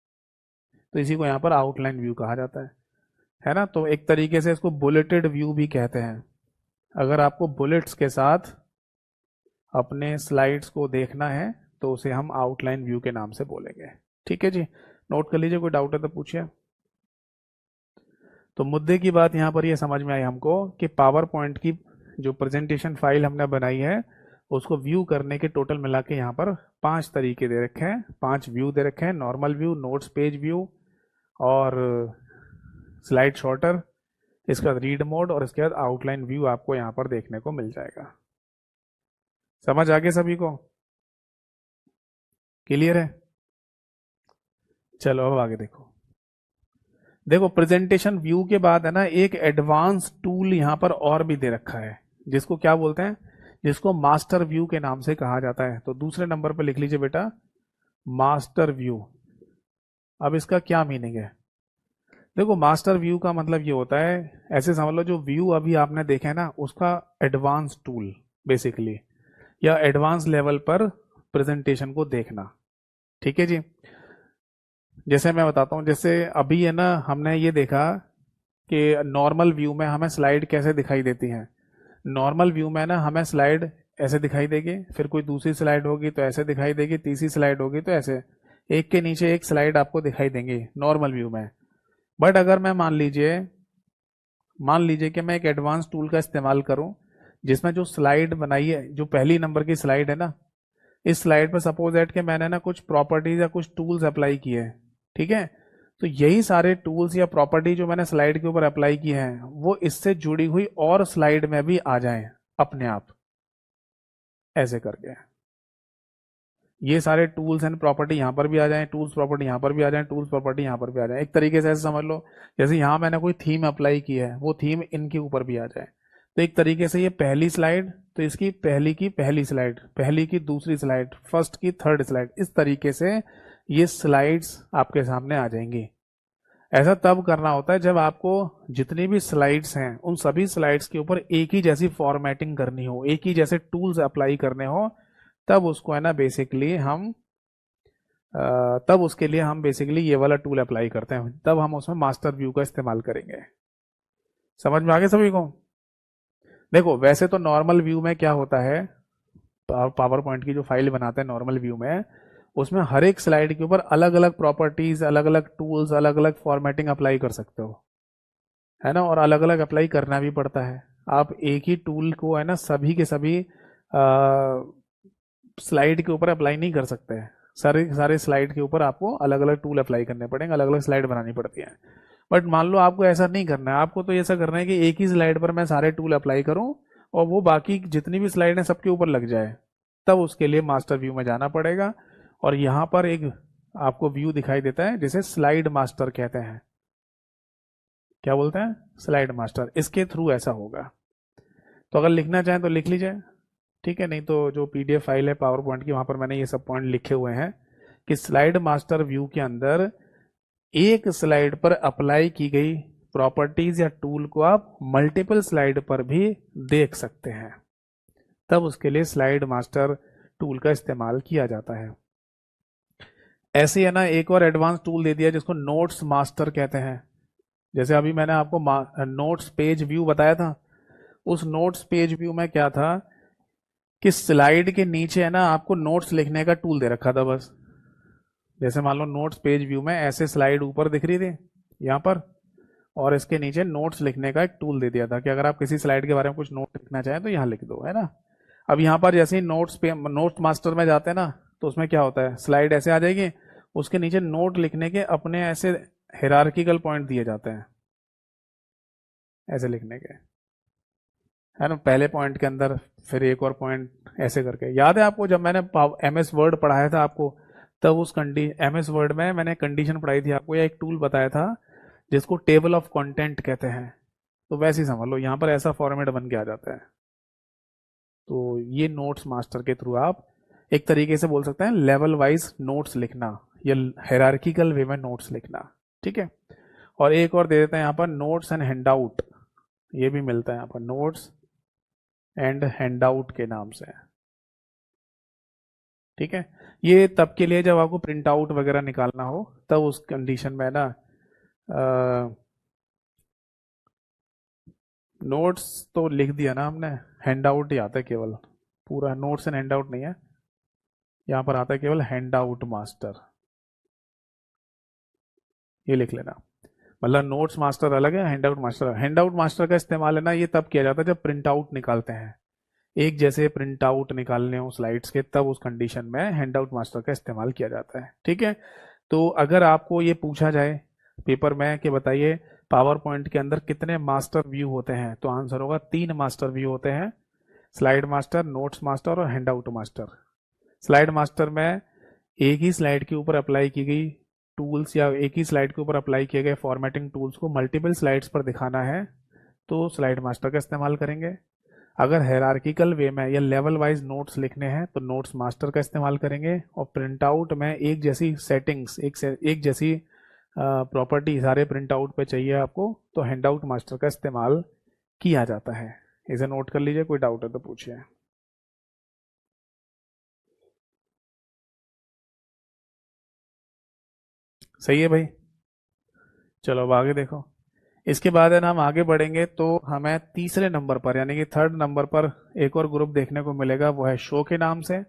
तो इसी को यहाँ पर आउटलाइन व्यू कहा जाता है ना। तो एक तरीके से इसको बुलेटेड व्यू भी कहते हैं। अगर आपको बुलेट्स के साथ अपने स्लाइड्स को देखना है तो उसे हम आउटलाइन व्यू के नाम से बोलेंगे। ठीक है जी, नोट कर लीजिए, कोई डाउट है तो पूछिए। तो मुद्दे की बात यहाँ पर ये समझ में आई हमको कि पावर पॉइंट की जो प्रेजेंटेशन फाइल हमने बनाई है उसको व्यू करने के टोटल मिला के यहाँ पर 5 तरीके दे रखे हैं, 5 व्यू दे रखे हैं। Normal view, notes page view और स्लाइड शॉर्टर, इसके बाद रीड मोड और इसके बाद आउटलाइन व्यू आपको यहाँ पर देखने को मिल जाएगा। समझ आ गया सभी को? क्लियर है? चलो अब आगे देखो। देखो प्रेजेंटेशन व्यू के बाद है ना एक एडवांस टूल यहां पर और भी दे रखा है जिसको क्या बोलते हैं, जिसको मास्टर व्यू के नाम से कहा जाता है। तो दूसरे नंबर पर लिख लीजिए बेटा मास्टर व्यू। अब इसका क्या मीनिंग है? देखो मास्टर व्यू का मतलब ये होता है, ऐसे समझ लो जो व्यू अभी आपने देखा है ना उसका एडवांस टूल बेसिकली, या एडवांस लेवल पर प्रेजेंटेशन को देखना। ठीक है जी। जैसे मैं बताता हूँ, जैसे अभी है ना हमने ये देखा कि नॉर्मल व्यू में हमें स्लाइड कैसे दिखाई देती है। नॉर्मल व्यू में ना हमें स्लाइड ऐसे दिखाई देगी, फिर कोई दूसरी स्लाइड होगी तो ऐसे दिखाई देगी, तीसरी स्लाइड होगी तो ऐसे, एक के नीचे एक स्लाइड आपको दिखाई देंगी नॉर्मल व्यू में। बट अगर मैं मान लीजिए कि मैं एक एडवांस टूल का इस्तेमाल करूं जिसमें जो स्लाइड बनाई है, जो पहली नंबर की स्लाइड है ना, इस स्लाइड पर सपोज दैट के मैंने ना कुछ प्रॉपर्टीज या कुछ टूल्स अप्लाई किए हैं। ठीक है, तो यही सारे टूल्स या प्रॉपर्टी जो मैंने स्लाइड के ऊपर अप्लाई किए हैं वो इससे जुड़ी हुई और स्लाइड में भी आ जाएं अपने आप, ऐसे करके ये सारे टूल्स एंड प्रॉपर्टी यहाँ पर भी आ जाएं, टूल्स प्रॉपर्टी यहाँ पर भी आ जाएं, टूल्स प्रॉपर्टी यहाँ पर भी आ जाएं। एक तरीके से ऐसे समझ लो जैसे यहाँ मैंने कोई थीम अप्लाई की है वो थीम इनके ऊपर भी आ जाए। तो एक तरीके से ये पहली स्लाइड तो इसकी पहली की पहली स्लाइड, पहली की दूसरी स्लाइड, फर्स्ट की थर्ड स्लाइड, इस तरीके से ये स्लाइड्स आपके सामने आ जाएंगी। ऐसा तब करना होता है जब आपको जितनी भी स्लाइड्स हैं उन सभी स्लाइड्स के ऊपर एक ही जैसी फॉर्मेटिंग करनी हो, एक ही जैसे टूल्स अप्लाई करने हो, तब उसको है ना बेसिकली हम तब उसके लिए हम बेसिकली ये वाला टूल अप्लाई करते हैं, तब हम उसमें मास्टर व्यू का इस्तेमाल करेंगे। समझ में आ गया सभी को? देखो वैसे तो नॉर्मल व्यू में क्या होता है, पावर पॉइंट की जो फाइल बनाते हैं नॉर्मल व्यू में, उसमें हर एक स्लाइड के ऊपर अलग अलग प्रॉपर्टीज, अलग अलग टूल्स, अलग अलग फॉर्मेटिंग अप्लाई कर सकते हो, है ना, और अलग अलग अप्लाई करना भी पड़ता है। आप एक ही टूल को है ना सभी के सभी स्लाइड के ऊपर अप्लाई नहीं कर सकते हैं। सारे सारे स्लाइड के ऊपर आपको अलग अलग टूल अप्लाई करने पड़ेंगे, अलग अलग स्लाइड बनानी पड़ती है। बट मान लो आपको ऐसा नहीं करना है, आपको तो ऐसा करना है कि एक ही स्लाइड पर मैं सारे टूल अप्लाई करूं और वो बाकी जितनी भी स्लाइड है सबके ऊपर लग जाए, तब उसके लिए मास्टर व्यू में जाना पड़ेगा। और यहाँ पर एक आपको व्यू दिखाई देता है जिसे स्लाइड मास्टर कहते हैं। क्या बोलते हैं? Slide master. इसके थ्रू ऐसा होगा। तो अगर लिखना चाहें तो लिख लीजिए, ठीक है, नहीं तो जो पीडीएफ फाइल है पावर पॉइंट की, वहां पर मैंने ये सब पॉइंट लिखे हुए हैं कि स्लाइड मास्टर व्यू के अंदर एक स्लाइड पर अप्लाई की गई प्रॉपर्टीज या टूल को आप मल्टीपल स्लाइड पर भी देख सकते हैं, तब उसके लिए स्लाइड मास्टर टूल का इस्तेमाल किया जाता है। ऐसे है ना एक और एडवांस टूल दे दिया जिसको नोट्स मास्टर कहते हैं। जैसे अभी मैंने आपको नोट्स पेज व्यू बताया था, उस नोट्स पेज व्यू में क्या था कि स्लाइड के नीचे है ना आपको नोट्स लिखने का टूल दे रखा था बस। जैसे मान लो नोट्स पेज व्यू में ऐसे स्लाइड ऊपर दिख रही थी यहाँ पर, और इसके नीचे नोट्स लिखने का एक टूल दे दिया था कि अगर आप किसी स्लाइड के बारे में कुछ नोट लिखना चाहें तो यहाँ लिख दो, है ना। अब यहाँ पर जैसे ही नोट्स मास्टर में जाते हैं ना, तो उसमें क्या होता है, स्लाइड ऐसे आ जाएगी, उसके नीचे नोट लिखने के अपने ऐसे हिरार्किकल पॉइंट दिए जाते हैं, ऐसे लिखने के, है ना, पहले पॉइंट के अंदर फिर एक और पॉइंट ऐसे करके। याद है आपको जब मैंने एमएस वर्ड पढ़ाया था आपको, तब उस एमएस वर्ड में मैंने कंडीशन पढ़ाई थी आपको, या एक टूल बताया था जिसको टेबल ऑफ कंटेंट कहते हैं। तो वैसे ही समझ लो यहाँ पर ऐसा फॉर्मेट बन के आ जाता है। तो ये नोट्स मास्टर के थ्रू आप एक तरीके से बोल सकते हैं लेवल वाइज नोट्स लिखना या हायरार्किकल वे में नोट्स लिखना, ठीक है। और एक और दे देते हैं यहाँ पर नोट्स एंड हैंडआउट, ये भी मिलता है यहाँ पर, नोट्स एंड हैंडआउट के नाम से, ठीक है। ये तब के लिए जब आपको प्रिंट आउट वगैरह निकालना हो, तब उस कंडीशन में ना नोट्स तो लिख दिया ना हमने, हैंडआउट ही आता है केवल, पूरा नोट्स एंड हैंडआउट नहीं है, यहाँ पर आता है केवल हैंडआउट मास्टर, ये लिख लेना। मतलब नोट्स मास्टर अलग है, हैंडआउट मास्टर। हैंडआउट मास्टर का इस्तेमाल है ना ये तब किया जाता है जब प्रिंट आउट निकालते हैं, एक जैसे प्रिंट आउट निकालने हो स्लाइड्स के, तब उस कंडीशन में हैंडआउट मास्टर का इस्तेमाल किया जाता है, ठीक है। तो अगर आपको ये पूछा जाए पेपर में कि बताइए पावर पॉइंट के अंदर कितने मास्टर व्यू होते हैं, तो आंसर होगा 3 मास्टर व्यू होते हैं, स्लाइड मास्टर, नोट्स मास्टर और हैंडआउट मास्टर। स्लाइड मास्टर में एक ही स्लाइड के ऊपर अप्लाई की गई टूल्स या एक ही स्लाइड के ऊपर अप्लाई किए गए फॉर्मेटिंग टूल्स को मल्टीपल स्लाइड्स पर दिखाना है तो स्लाइड मास्टर का इस्तेमाल करेंगे। अगर हायरार्किकल वे में या लेवल वाइज नोट्स लिखने हैं तो नोट्स मास्टर का इस्तेमाल करेंगे। और प्रिंट आउट में एक जैसी सेटिंग्स, एक जैसी प्रॉपर्टी सारे प्रिंट आउट पे चाहिए आपको, तो हैंडआउट मास्टर का इस्तेमाल किया जाता है। इसे नोट कर लीजिए, कोई डाउट है तो पूछिए। सही है भाई, चलो अब आगे देखो। इसके बाद है ना हम आगे बढ़ेंगे तो हमें तीसरे नंबर पर यानी कि थर्ड नंबर पर एक और ग्रुप देखने को मिलेगा, वो है शो के नाम से।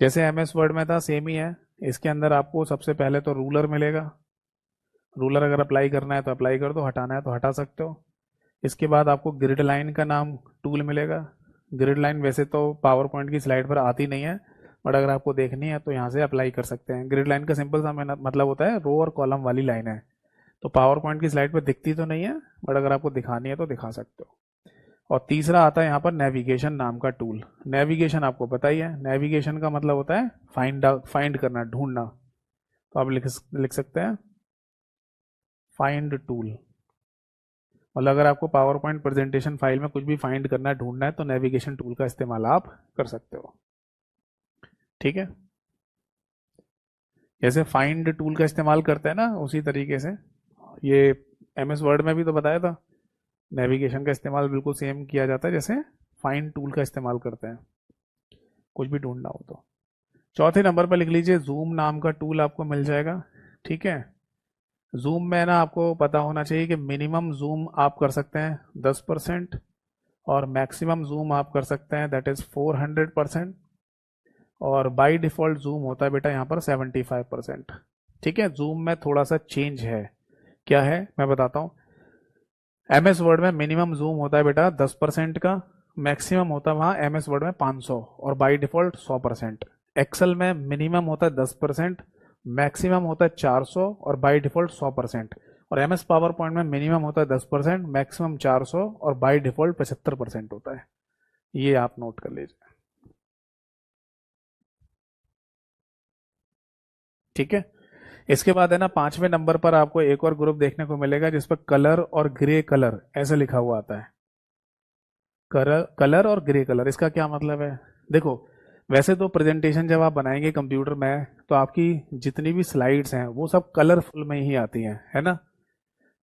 जैसे एमएस वर्ड में था सेम ही है, इसके अंदर आपको सबसे पहले तो रूलर मिलेगा। रूलर अगर अप्लाई करना है तो अप्लाई कर दो, हटाना है तो हटा सकते हो। इसके बाद आपको ग्रिड लाइन का नाम टूल मिलेगा। ग्रिड लाइन वैसे तो पावर पॉइंट की स्लाइड पर आती नहीं है, बट अगर आपको देखनी है तो यहाँ से अप्लाई कर सकते हैं। ग्रिड लाइन का सिंपल सा मतलब होता है रो और कॉलम वाली लाइन है, तो पावर पॉइंट की स्लाइड पर दिखती तो नहीं है, बट अगर आपको दिखानी है तो दिखा सकते हो। और तीसरा आता है यहाँ पर नेविगेशन नाम का टूल। नेविगेशन आपको पता ही है, नेविगेशन का मतलब होता है फाइंड करना, ढूंढना। तो आप लिख सकते हैं फाइंड टूल। मतलब अगर आपको पावर पॉइंट प्रेजेंटेशन फाइल में कुछ भी फाइंड करना है, ढूंढना है, तो नेविगेशन टूल का इस्तेमाल आप कर सकते हो, ठीक है। जैसे फाइंड टूल का इस्तेमाल करते हैं ना, उसी तरीके से ये एमएस वर्ड में भी तो बताया था, नेविगेशन का इस्तेमाल बिल्कुल सेम किया जाता है जैसे फाइंड टूल का इस्तेमाल करते हैं कुछ भी ढूंढना हो तो। चौथे नंबर पर लिख लीजिए जूम नाम का टूल आपको मिल जाएगा। ठीक है, जूम में ना आपको पता होना चाहिए कि मिनिमम जूम आप कर सकते हैं 10% और मैक्सिमम जूम आप कर सकते हैं दैट इज 400%। और बाय डिफॉल्ट जूम होता है बेटा यहाँ पर 75%। ठीक है, जूम में थोड़ा सा चेंज है। क्या है मैं बताता हूँ। एमएस वर्ड में मिनिमम जूम होता है बेटा 10% का, मैक्सिमम होता है वहाँ एमएस वर्ड में 500 और बाय डिफॉल्ट 100%। एक्सेल में मिनिमम होता है 10%, मैक्सिमम होता है 400 और बाय डिफॉल्ट 100%। और एमएस पावर पॉइंट में मिनिमम होता है 10%, मैक्सिमम 400 और बाय डिफॉल्ट 75% होता है। ये आप नोट कर लीजिए। ठीक है, इसके बाद है ना 5वें नंबर पर आपको एक और ग्रुप देखने को मिलेगा जिस पर कलर और ग्रे कलर ऐसे लिखा हुआ आता है। कलर कलर और ग्रे कलर, इसका क्या मतलब है। देखो, वैसे तो प्रेजेंटेशन जब आप बनाएंगे कंप्यूटर में तो आपकी जितनी भी स्लाइड्स हैं वो सब कलरफुल में ही आती हैं, है ना।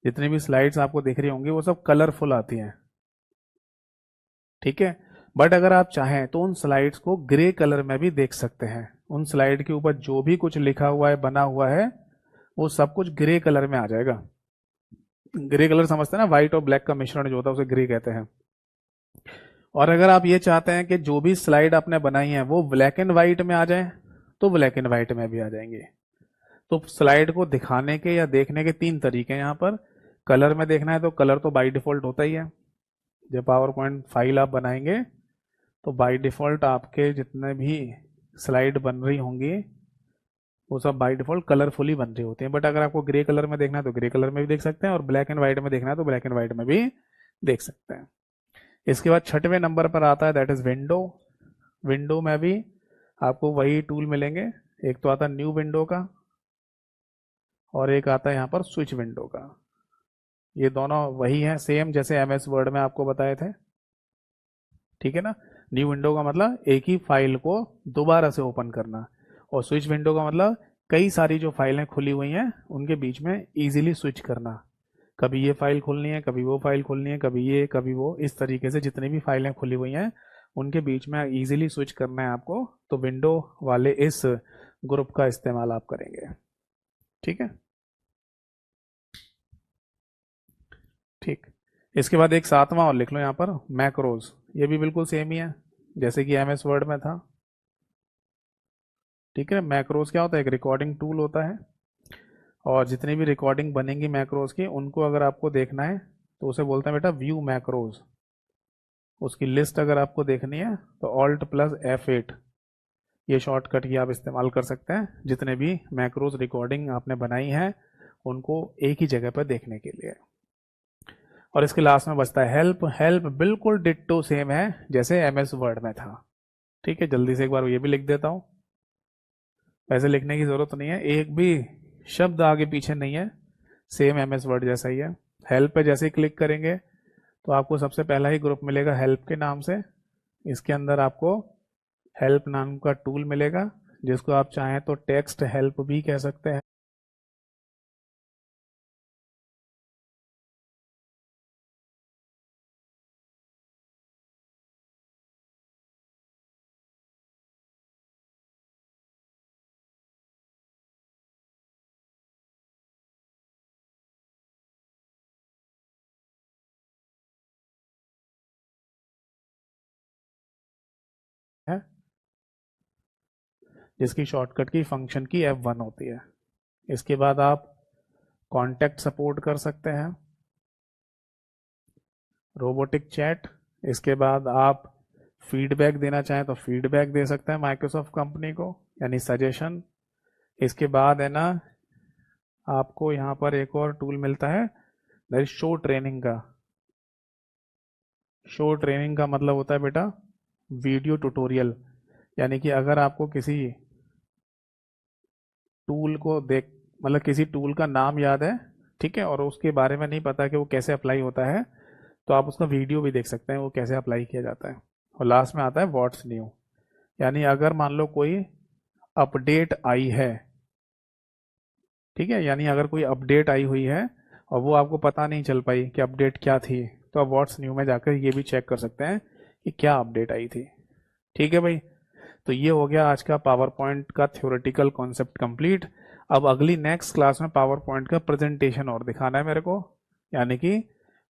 जितनी भी स्लाइड्स आपको दिख रही होंगी वो सब कलरफुल आती हैं। ठीक है, बट अगर आप चाहें तो उन स्लाइड्स को ग्रे कलर में भी देख सकते हैं। उन स्लाइड के ऊपर जो भी कुछ लिखा हुआ है बना हुआ है वो सब कुछ ग्रे कलर में आ जाएगा। ग्रे कलर समझते हैं ना, व्हाइट और ब्लैक का मिश्रण जो होता है उसे ग्रे कहते हैं। और अगर आप ये चाहते हैं कि जो भी स्लाइड आपने बनाई है वो ब्लैक एंड व्हाइट में आ जाए तो ब्लैक एंड व्हाइट में भी आ जाएंगे। तो स्लाइड को दिखाने के या देखने के 3 तरीके हैं यहाँ पर। कलर में देखना है तो कलर तो बाय डिफॉल्ट होता ही है। जब पावर पॉइंट फाइल आप बनाएंगे तो बाय डिफॉल्ट आपके जितने भी स्लाइड बन रही होंगी वो सब बाय डिफॉल्ट कलरफुली बन रही होती हैं। बट अगर आपको ग्रे कलर में देखना है तो ग्रे कलर में भी देख सकते हैं और ब्लैक एंड व्हाइट में देखना है तो ब्लैक एंड व्हाइट में भी देख सकते हैं। इसके बाद 6वें नंबर पर आता है दैट इज विंडो। विंडो में भी आपको वही टूल मिलेंगे। एक तो आता है न्यू विंडो का और एक आता है यहाँ पर स्विच विंडो का। ये दोनों वही हैं सेम जैसे एमएस वर्ड में आपको बताए थे। ठीक है ना, न्यू विंडो का मतलब एक ही फाइल को दोबारा से ओपन करना और स्विच विंडो का मतलब कई सारी जो फाइलें खुली हुई हैं उनके बीच में इजीली स्विच करना। कभी ये फाइल खोलनी है, कभी वो फाइल खोलनी है, कभी ये कभी वो, इस तरीके से जितनी भी फाइलें खुली हुई हैं उनके बीच में इजीली स्विच करना है आपको। तो विंडो वाले इस ग्रुप का इस्तेमाल आप करेंगे। ठीक है, ठीक। इसके बाद एक 7वां और लिख लो यहाँ पर, मैक्रोज। ये भी बिल्कुल सेम ही है जैसे कि एमएस वर्ड में था। ठीक है, मैक्रोज क्या होता है, एक रिकॉर्डिंग टूल होता है और जितनी भी रिकॉर्डिंग बनेंगी मैक्रोज की उनको अगर आपको देखना है तो उसे बोलते हैं बेटा व्यू मैक्रोज। उसकी लिस्ट अगर आपको देखनी है तो ऑल्ट प्लस F8 ये शॉर्टकट की आप इस्तेमाल कर सकते हैं जितने भी मैक्रोज रिकॉर्डिंग आपने बनाई है उनको एक ही जगह पर देखने के लिए। और इसके लास्ट में बचता है हेल्प। हेल्प बिल्कुल डिट्टो सेम है जैसे एमएस वर्ड में था। ठीक है, जल्दी से एक बार ये भी लिख देता हूँ। वैसे लिखने की जरूरत नहीं है, एक भी शब्द आगे पीछे नहीं है, सेम एमएस वर्ड जैसा ही है। हेल्प पे जैसे ही क्लिक करेंगे तो आपको सबसे पहला ही ग्रुप मिलेगा हेल्प के नाम से। इसके अंदर आपको हेल्प नाम का टूल मिलेगा जिसको आप चाहें तो टेक्स्ट हेल्प भी कह सकते हैं। जिसकी शॉर्टकट की फंक्शन की F1 होती है। इसके बाद आप कॉन्टेक्ट सपोर्ट कर सकते हैं, रोबोटिक चैट। इसके बाद आप फीडबैक देना चाहें तो फीडबैक दे सकते हैं माइक्रोसॉफ्ट कंपनी को, यानी सजेशन। इसके बाद है ना आपको यहाँ पर एक और टूल मिलता है दैट इज शो ट्रेनिंग का। शो ट्रेनिंग का मतलब होता है बेटा वीडियो ट्यूटोरियल। यानी कि अगर आपको किसी टूल को देख मतलब किसी टूल का नाम याद है, ठीक है, और उसके बारे में नहीं पता कि वो कैसे अप्लाई होता है तो आप उसका वीडियो भी देख सकते हैं वो कैसे अप्लाई किया जाता है। और लास्ट में आता है व्हाट्स न्यू। यानी अगर मान लो कोई अपडेट आई है, ठीक है, यानी अगर कोई अपडेट आई हुई है और वो आपको पता नहीं चल पाई कि अपडेट क्या थी तो आप व्हाट्स न्यू में जाकर ये भी चेक कर सकते हैं कि क्या अपडेट आई थी। ठीक है भाई, तो ये हो गया आज का पावर पॉइंट का थ्योरेटिकल कॉन्सेप्ट कंप्लीट। अब अगली नेक्स्ट क्लास में पावर पॉइंट का प्रेजेंटेशन और दिखाना है मेरे को, यानी कि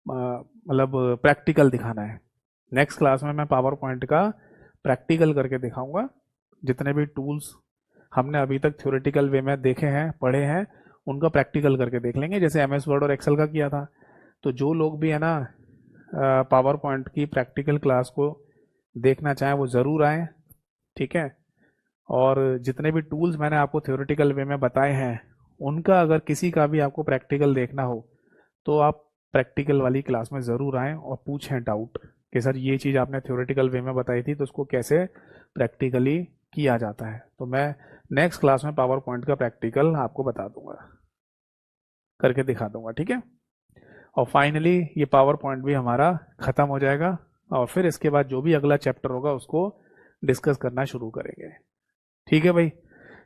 मतलब प्रैक्टिकल दिखाना है। नेक्स्ट क्लास में मैं पावर पॉइंट का प्रैक्टिकल करके दिखाऊंगा। जितने भी टूल्स हमने अभी तक थ्योरेटिकल वे में देखे हैं, पढ़े हैं, उनका प्रैक्टिकल करके देख लेंगे, जैसे एमएस वर्ड और एक्सेल का किया था। तो जो लोग भी है ना पावर पॉइंट की प्रैक्टिकल क्लास को देखना चाहें वो ज़रूर आएँ, ठीक है। और जितने भी टूल्स मैंने आपको थ्योरेटिकल वे में बताए हैं, उनका अगर किसी का भी आपको प्रैक्टिकल देखना हो तो आप प्रैक्टिकल वाली क्लास में ज़रूर आएँ और पूछें डाउट कि सर ये चीज़ आपने थ्योरेटिकल वे में बताई थी तो उसको कैसे प्रैक्टिकली किया जाता है। तो मैं नेक्स्ट क्लास में पावर पॉइंट का प्रैक्टिकल आपको बता दूंगा, करके दिखा दूंगा, ठीक है। और फाइनली ये पावर पॉइंट भी हमारा ख़त्म हो जाएगा और फिर इसके बाद जो भी अगला चैप्टर होगा उसको डिस्कस करना शुरू करेंगे, ठीक है भाई।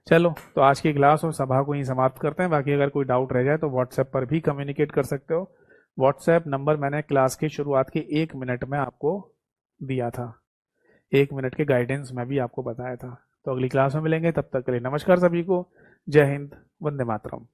चलो, तो आज की क्लास और सभा को ही समाप्त करते हैं। बाकी अगर कोई डाउट रह जाए तो व्हाट्सएप पर भी कम्युनिकेट कर सकते हो। व्हाट्सएप नंबर मैंने क्लास की शुरुआत के 1 मिनट में आपको दिया था, 1 मिनट के गाइडेंस में भी आपको बताया था। तो अगली क्लास में मिलेंगे, तब तक के लिए नमस्कार सभी को। जय हिंद, वंदे मातरम।